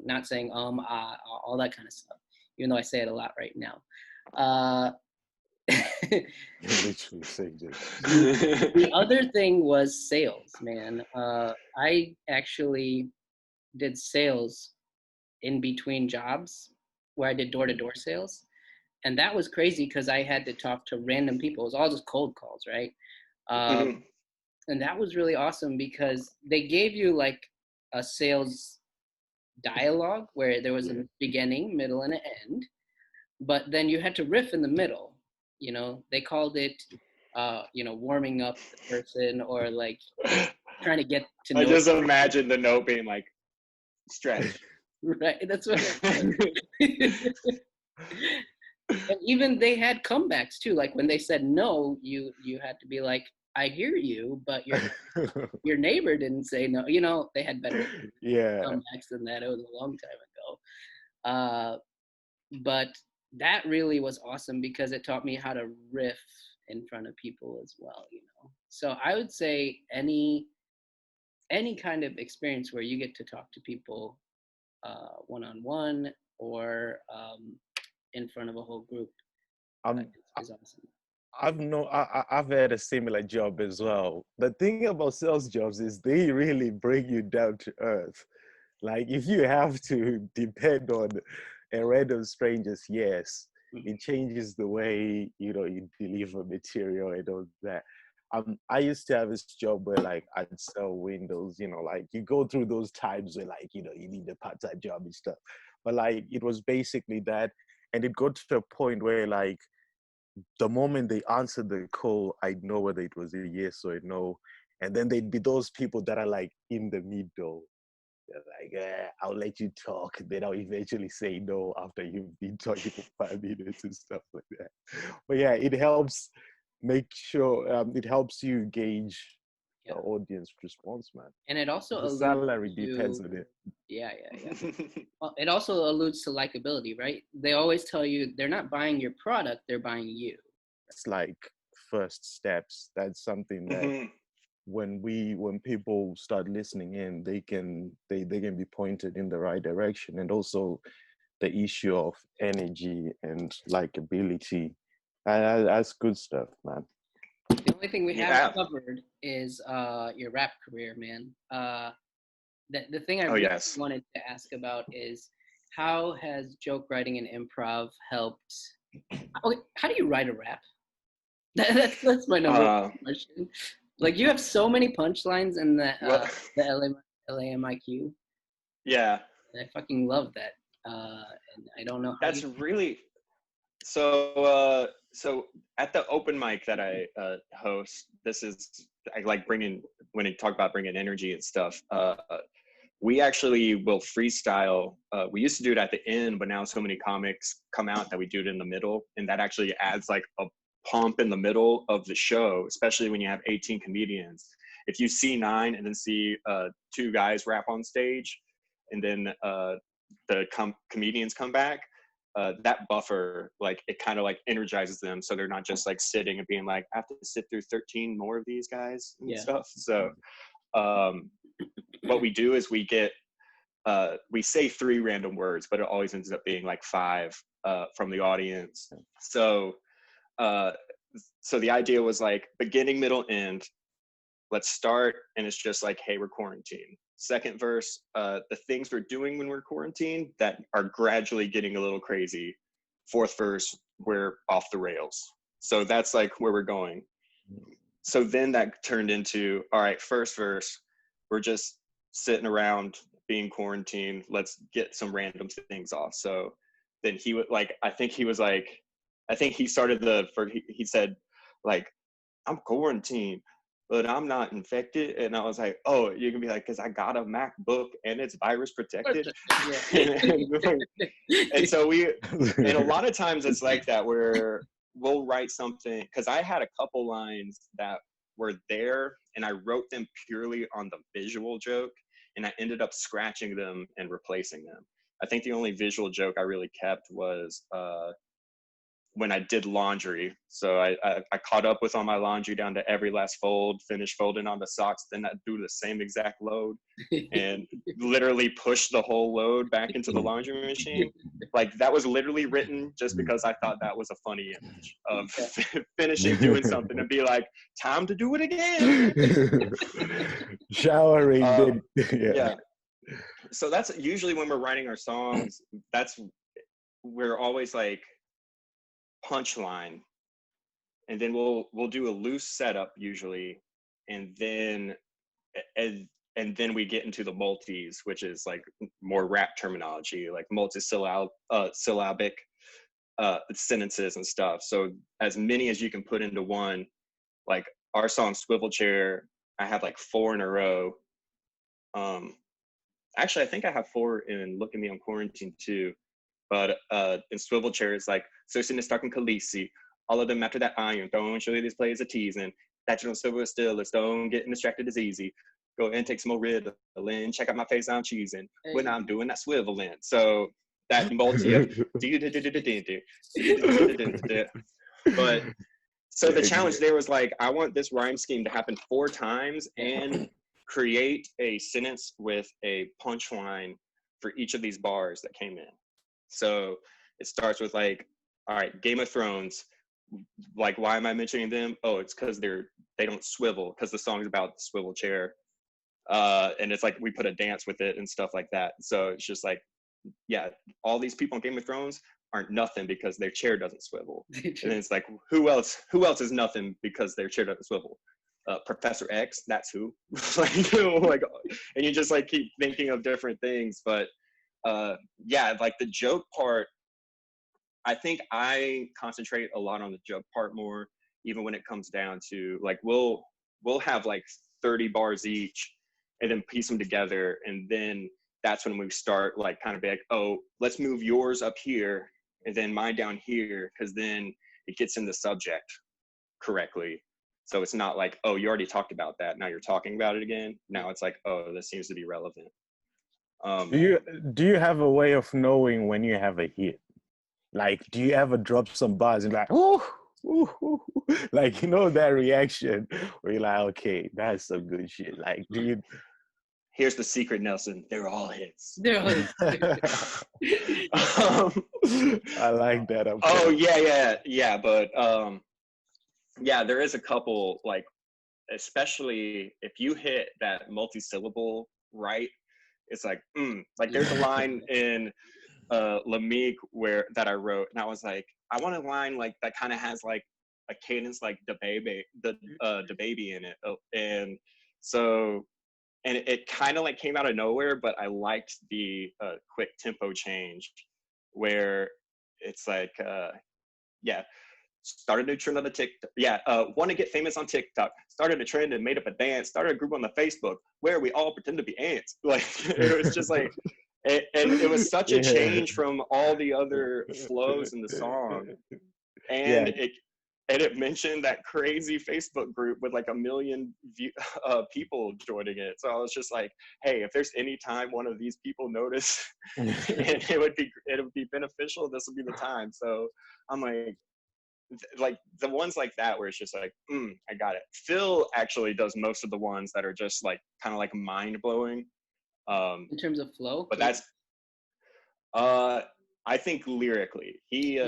not saying, all that kind of stuff, even though I say it a lot right now. You literally saved it. The other thing was sales, man. I actually did sales in between jobs where I did door-to-door sales. And that was crazy because I had to talk to random people. It was all just cold calls, right? And that was really awesome because they gave you like a sales dialogue where there was a beginning, middle, and an end. But then you had to riff in the middle. They called it, warming up the person or like trying to get to know. I just imagine the note being like, stretch. Right, that's what. And even they had comebacks too. Like when they said no, you had to be like, I hear you, but your neighbor didn't say no. They had better comebacks than that. It was a long time ago. But that really was awesome because it taught me how to riff in front of people as well. So I would say any kind of experience where you get to talk to people one-on-one or in front of a whole group is awesome. I've had a similar job as well. The thing about sales jobs is they really bring you down to earth. Like if you have to depend on a random stranger's yes, it changes the way you deliver material and all that. I used to have this job where like I'd sell windows, like you go through those times where like, you need a part-time job and stuff. But like it was basically that. And it got to a point where like the moment they answered the call, I'd know whether it was a yes or a no. And then they'd be those people that are like in the middle. They're like, I'll let you talk. Then I'll eventually say no after you've been talking for 5 minutes and stuff like that. But yeah, it helps make sure, it helps you gauge the audience response, man. And it also the salary depends on it. Yeah. Well, it also alludes to likability, right? They always tell you they're not buying your product, they're buying you. It's like first steps. That's something that when people start listening in, they can be pointed in the right direction. And also the issue of energy and likability. That's good stuff, man. The only thing we haven't covered is your rap career, man. The thing I really wanted to ask about is how has joke writing and improv helped? Okay, how do you write a rap? That's my number one question. Like you have so many punchlines in the LAMIQ. Yeah. I fucking love that. And I don't know. That's really so. So at the open mic that I host, I like when you talk about bringing energy and stuff. We actually will freestyle. We used to do it at the end, but now so many comics come out that we do it in the middle, and that actually adds like a pump in the middle of the show, especially when you have 18 comedians. If you see 9 and then see 2 guys rap on stage, and then the comedians come back, that buffer, like it kind of like energizes them, so they're not just like sitting and being like, I have to sit through 13 more of these guys and stuff. So what we do is we say 3 random words, but it always ends up being like 5 from the audience. So the idea was like beginning, middle, end. Let's start, and it's just like, hey, we're quarantined. Second verse, the things we're doing when we're quarantined that are gradually getting a little crazy. Fourth verse, we're off the rails. So that's like where we're going. So then that turned into, all right, first verse, we're just sitting around being quarantined. Let's get some random things off. So then he would like, I think he started he said like, I'm quarantined, but I'm not infected. And I was like, oh, you can be like, because I got a MacBook and it's virus protected. and so and a lot of times it's like that where we'll write something, because I had a couple lines that were there and I wrote them purely on the visual joke, and I ended up scratching them and replacing them. I think the only visual joke I really kept was when I did laundry. So I caught up with all my laundry down to every last fold, finished folding on the socks, then I do the same exact load and literally push the whole load back into the laundry machine. Like that was literally written just because I thought that was a funny image of finishing doing something and be like, time to do it again. Showering. Yeah. So that's usually when we're writing our songs, we're always like, punchline, and then we'll do a loose setup usually, and then we get into the multis, which is like more rap terminology, like multi-syllabic sentences and stuff. So as many as you can put into one. Like our song Swivel Chair, I have like 4 in a row. Actually, I think I have 4 in Look at Me, I'm Quarantined too. But in Swivel Chair, it's like, Cersei, Stark, and Khaleesi, all of them after that iron throne, surely this play is a teasing. That you don't swivel still, a stone, getting distracted is easy. Go ahead and take some more Ritalin, check out my face, I'm cheesing. When I'm doing that swiveling. So that multi of, but so the challenge there was like, I want this rhyme scheme to happen 4 times and create a sentence with a punchline for each of these bars that came in. So it starts with like, all right, Game of Thrones. Like, why am I mentioning them? Oh, it's because they don't swivel, because the song's about the swivel chair. And it's like we put a dance with it and stuff like that. So it's just like, yeah, all these people in Game of Thrones aren't nothing because their chair doesn't swivel. And then it's like, who else is nothing because their chair doesn't swivel? Professor X, that's who. like, and you just like keep thinking of different things. But yeah, like the joke part, I think I concentrate a lot on the joke part more, even when it comes down to like, we'll have like 30 bars each and then piece them together. And then that's when we start like kind of be like, oh, let's move yours up here and then mine down here. Cause then it gets in the subject correctly. So it's not like, oh, you already talked about that, now you're talking about it again. Now it's like, oh, this seems to be relevant. Do you have a way of knowing when you have a hit? Like, do you ever drop some bars and like, oh, like, you know, that reaction where you're like, okay, that's some good shit. Like, do you? Here's the secret, Nelson. They're all hits. They're all hits. I like that. Oh yeah. But yeah, there is a couple, like, especially if you hit that multi-syllable right, it's like, like there's a line in Lamique that I wrote, and I was like, I want a line like that kind of has like a cadence like the baby in it. And so, and it kind of like came out of nowhere, but I liked the quick tempo change where it's like, yeah, started a new trend on the TikTok. Yeah, want to get famous on TikTok. Started a trend and made up a dance. Started a group on the Facebook where we all pretend to be ants. Like, it was just like, and it was such a change from all the other flows in the song. And it mentioned that crazy Facebook group with like 1 million people joining it. So I was just like, hey, if there's any time one of these people notice and it would be beneficial, this would be the time. So I'm like the ones like that where it's just like, I got it. Phil actually does most of the ones that are just like kind of like mind blowing. In terms of flow, but that's I think lyrically he's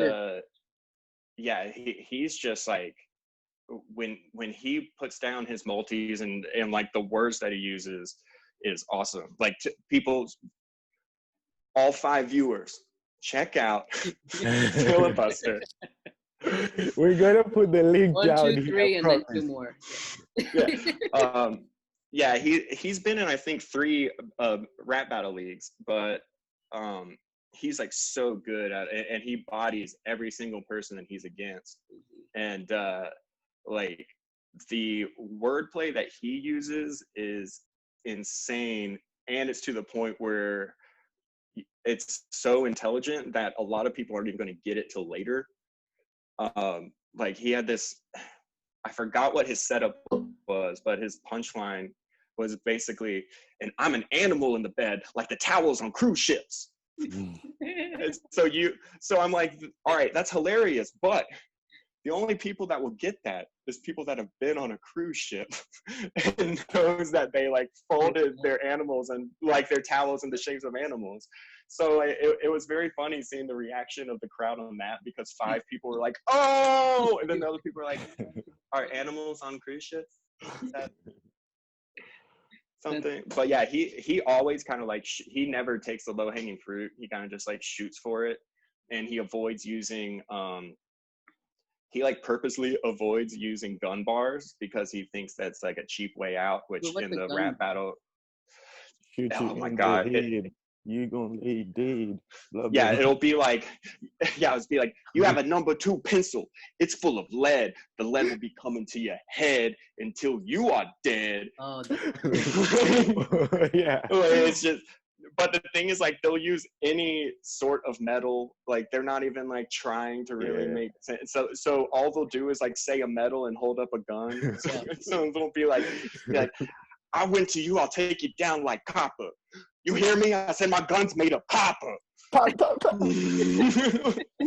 just like, when he puts down his multis and like the words that he uses is awesome. Like people, all 5 viewers, check out Filibuster. We're gonna put the link 1, down 2, here. 3, I and then 2 promise. more. Yeah. Yeah, he's been in I think 3 rap battle leagues, but he's like so good at it, and he bodies every single person that he's against. And like the wordplay that he uses is insane, and it's to the point where it's so intelligent that a lot of people aren't even going to get it till later. Like he had this, I forgot what his setup was, but his punchline was basically, and I'm an animal in the bed, like the towels on cruise ships. So I'm like, all right, that's hilarious, but the only people that will get that is people that have been on a cruise ship and knows that they like folded their animals and like their towels in the shapes of animals. So it was very funny seeing the reaction of the crowd on that, because 5 people were like, oh, and then the other people were like, are animals on cruise ships? Is that something? But yeah, he always kind of like, he never takes the low hanging fruit. He kind of just like shoots for it, and he avoids using, he like purposely avoids using gun bars because he thinks that's like a cheap way out, which in the rap battle, Shoot you oh my in God. the head. You gonna lay dead. Blah, blah, Yeah, blah. it'll be like, yeah, it'll be like, you have a number 2 pencil. It's full of lead. The lead will be coming to your head until you are dead. Oh, Yeah. It's just, but the thing is, like, they'll use any sort of metal. Like, they're not even like trying to really make sense. So all they'll do is like say a metal and hold up a gun. So they'll be like, I went to you, I'll take you down like copper. You hear me? I said my gun's made of copper. Pop, pop, pop.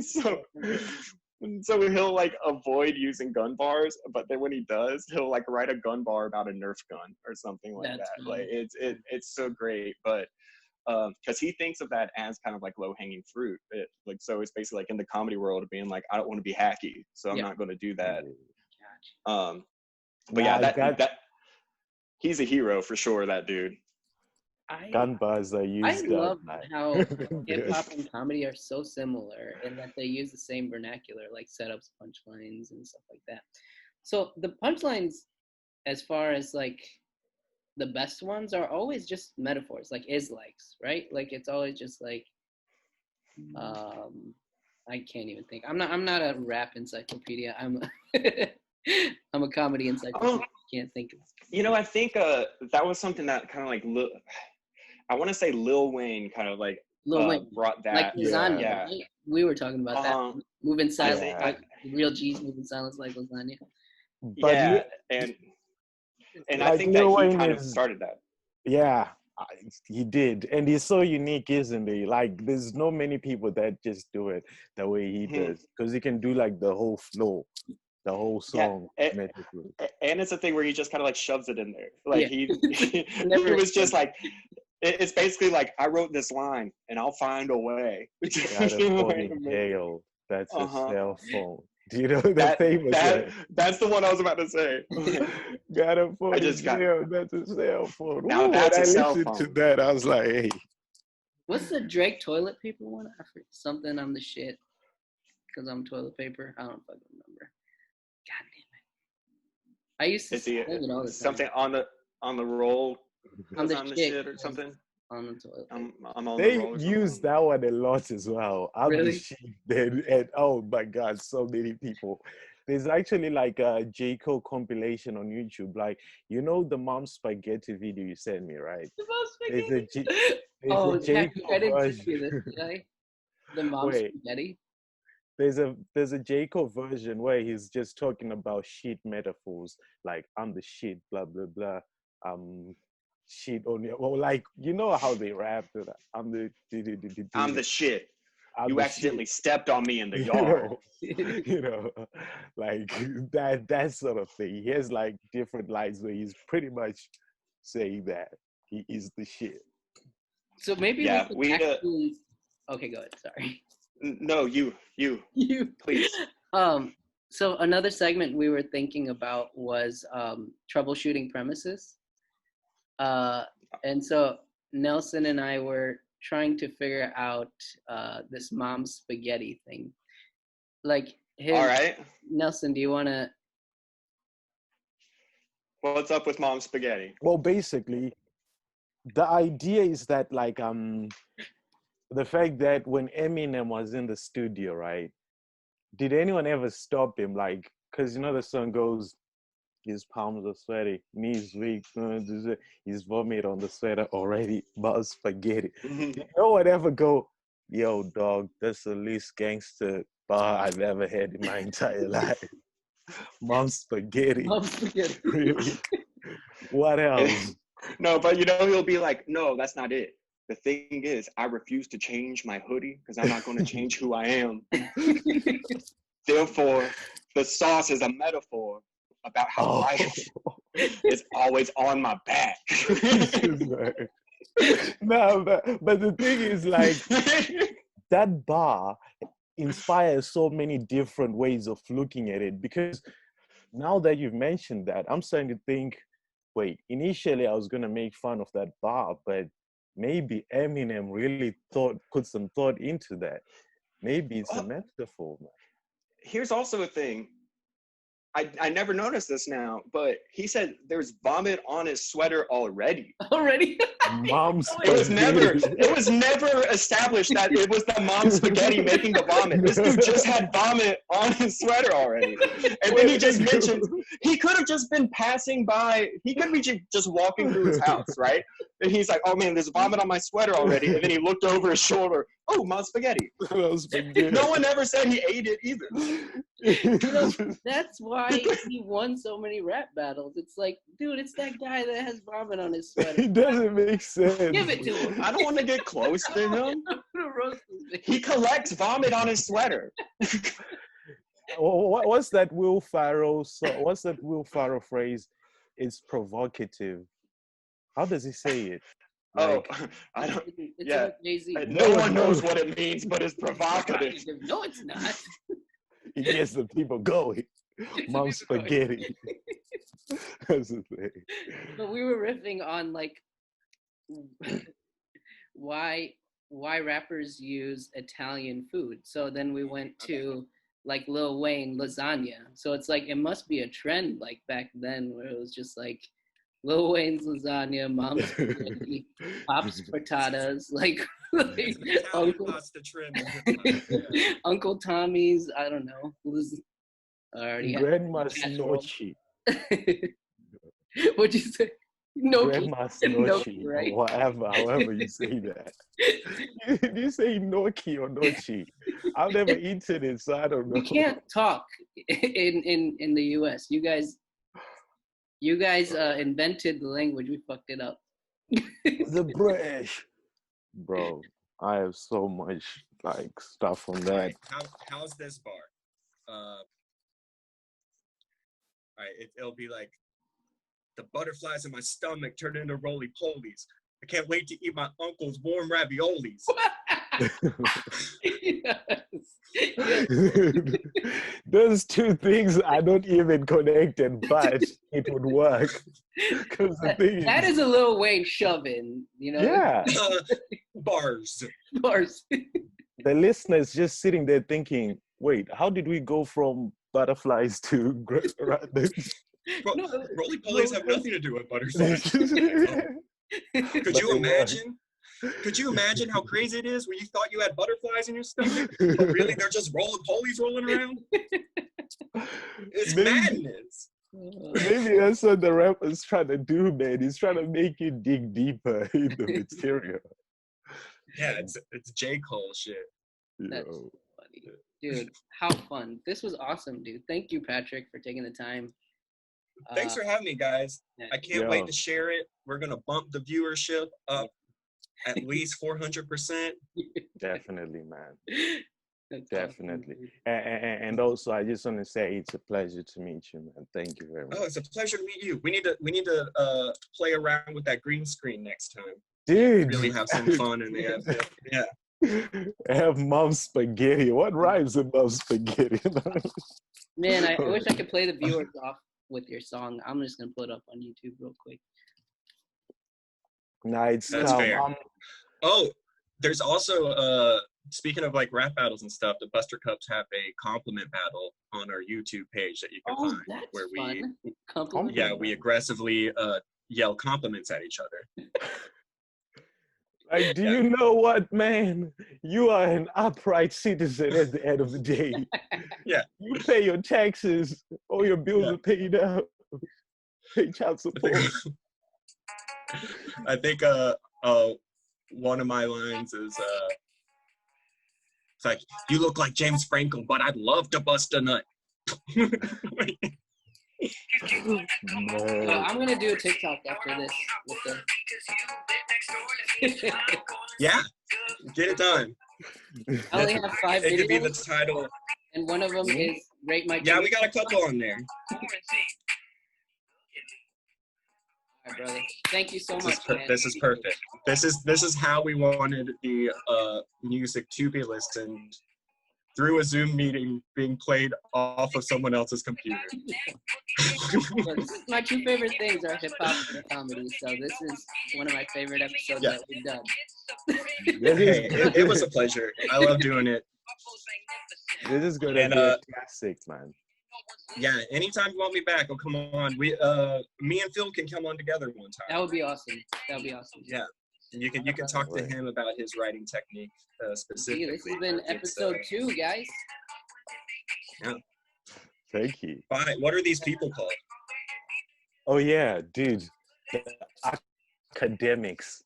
So he'll like avoid using gun bars, but then when he does, he'll like write a gun bar about a Nerf gun or something like that. Funny. Like it's so great, but because he thinks of that as kind of like low hanging fruit. Like, so it's basically like in the comedy world of being like, I don't want to be hacky, so I'm not going to do that. But yeah, that he's a hero for sure. That dude. Gun bars are used. I love how hip hop and comedy are so similar in that they use the same vernacular, like setups, punchlines, and stuff like that. So the punchlines, as far as like the best ones, are always just metaphors, like is likes, right? Like it's always just like, I can't even think. I'm not a rap encyclopedia. I'm a comedy encyclopedia. I can't think of it. You know, I think that was something that kind of like I want to say Lil Wayne kind of like brought that. Like lasagna, right? We were talking about that. Moving silence, like real G's moving silence like lasagna. But and I like think that he kind of started that. Yeah, he did. And he's so unique, isn't he? Like there's no many people that just do it the way he does, because he can do like the whole flow, the whole song. And it's a thing where he just kind of like shoves it in there. Like he was just like, it's basically like, I wrote this line and I'll find a way. Got a ponytail. That's a cell phone. Do you know the famous one? That's the one I was about to say. Got a ponytail. That's a cell phone. Now that's a cell phone. I listened to that, I was like, hey. What's the Drake toilet paper one? I forget something. I'm the shit because I'm toilet paper. I don't fucking remember. God damn it! I used to say it all the time. Something on the roll. On the shit or something. On the toilet. I'm on they the roll. use that one a lot as well. I'm really? The shit. And oh my God, so many people. There's actually like a J. Cole compilation on YouTube. Like, you know the Mom Spaghetti video you sent me, right? The Mom Spaghetti. There's a J. Cole version. The Mom Spaghetti. There's a J. Cole version where he's just talking about shit metaphors, like I'm the shit, blah blah blah. Shit on your, well, like you know how they rap that I'm the shit. You accidentally stepped on me in the yard. You know, like that sort of thing. He has like different lines where he's pretty much saying that he is the shit. So maybe we actually. Okay, go ahead. Sorry. No, you, please. So another segment we were thinking about was troubleshooting premises. And so Nelson and I were trying to figure out this Mom Spaghetti thing. Like, Hey, All right. Nelson, do you want to? What's up with Mom Spaghetti? Well, basically, the idea is that like the fact that when Eminem was in the studio, right? Did anyone ever stop him? Like, because you know the song goes, his palms are sweaty, knees weak, he's vomit on the sweater already, about spaghetti. Did no one ever go, yo, dog, that's the least gangster bar I've ever had in my entire life. Mom spaghetti. Mom spaghetti. Really? What else? No, but you know, he'll be like, no, that's not it. The thing is, I refuse to change my hoodie because I'm not going to change who I am. Therefore, the sauce is a metaphor about how life is always on my back. No, but the thing is, like, that bar inspires so many different ways of looking at it, because now that you've mentioned that, I'm starting to think, wait, initially I was going to make fun of that bar, but maybe Eminem really put some thought into that. Maybe it's a metaphor, man. Here's also a thing. I never noticed this now, but he said there's vomit on his sweater already. Already? Mom's It was never established that it was the mom spaghetti making the vomit. This dude just had vomit on his sweater already. And then he just mentioned, he could have just been passing by, he could be just walking through his house, right? And he's like, oh man, there's vomit on my sweater already. And then he looked over his shoulder, oh, mom spaghetti. No one ever said he ate it either. You know, that's why he won so many rap battles. It's like, dude, it's that guy that has vomit on his sweater. It doesn't make sense. Give it to him. I don't want to get close to him. He collects vomit on his sweater. What's that Will Ferrell? What's that Will Ferrell phrase? It's provocative. How does he say it? Like, I don't. No one knows what it means, but it's provocative. No, it's not. It gets the people going. Mom spaghetti. That's the thing. But we were riffing on like why rappers use Italian food. So then we went to like Lil Wayne lasagna. So it's like it must be a trend like back then where it was just like Lil Wayne's lasagna, Mom's spaghetti, Pop's frittatas, like Uncle Tommy's, I don't know. Grandma's gnocchi. What'd you say? Grandma's gnocchi, right? Or whatever, however you say that. You say gnocchi or gnocchi? I've never eaten it, so I don't know. You can't talk in the U.S. You guys invented the language. We fucked it up. The British. Bro, I have so much like stuff on that. Right, how's this bar? All right, it'll be like, the butterflies in my stomach turn into roly-polies. I can't wait to eat my uncle's warm raviolis. Yes. Those two things I don't even connected, but it would work. Because that is a Lil Wayne shove-in, you know? Yeah. Bars. The listeners just sitting there thinking, wait, how did we go from butterflies to roly-polies have nothing to do with butterflies. Could you imagine? Could you imagine how crazy it is when you thought you had butterflies in your stomach, but really they're just roly-polies rolling around? It's madness. Maybe that's what the rapper's trying to do, man. He's trying to make you dig deeper in the material. Yeah, it's J. Cole shit. That's funny. Dude, how fun. This was awesome, dude. Thank you, Patrick, for taking the time. Thanks for having me, guys. I can't wait to share it. We're going to bump the viewership up at least 400%. Definitely, man. That's definitely. Awesome. And also, I just want to say it's a pleasure to meet you, man. Thank you very much. Oh, it's a pleasure to meet you. We need to play around with that green screen next time. Dude. Really have some fun in the yeah. Have mom spaghetti. What rhymes with mom spaghetti? Man, I wish I could play the viewers off with your song. I'm just gonna put it up on YouTube real quick. Nice. That's fair. Oh, there's also speaking of like rap battles and stuff, the Buster Cups have a compliment battle on our YouTube page that you can Oh, find, that's where fun. we Compliment. we aggressively yell compliments at each other. Like, do you know what, man? You are an upright citizen at the end of the day. Yeah. You pay your taxes, all your bills Yeah. are paid out. Pay child support. I think one of my lines is it's like, you look like James Franco, but I'd love to bust a nut. Man. I'm gonna do a TikTok after this with the Yeah, get it done. I only have 5 It could be the videos, title. and one of them is rate my Yeah, TV. we got a couple on there. All right, brother. Thank you so much, man. This is perfect. This is how we wanted the music to be listened, through a Zoom meeting being played off of someone else's computer. My 2 favorite things are hip hop and comedy, so this is one of my favorite episodes that we've done. Hey, it was a pleasure. I love doing it. This is gonna be a classic, man. Yeah, anytime you want me back, I'll come on. Me and Phil can come on together one time. That would be awesome. That would be awesome. Yeah, and you can talk to him about his writing technique specifically. This has been episode 2, guys. Yeah. Thank you. Fine. What are these people called? Oh yeah, dude. The academics.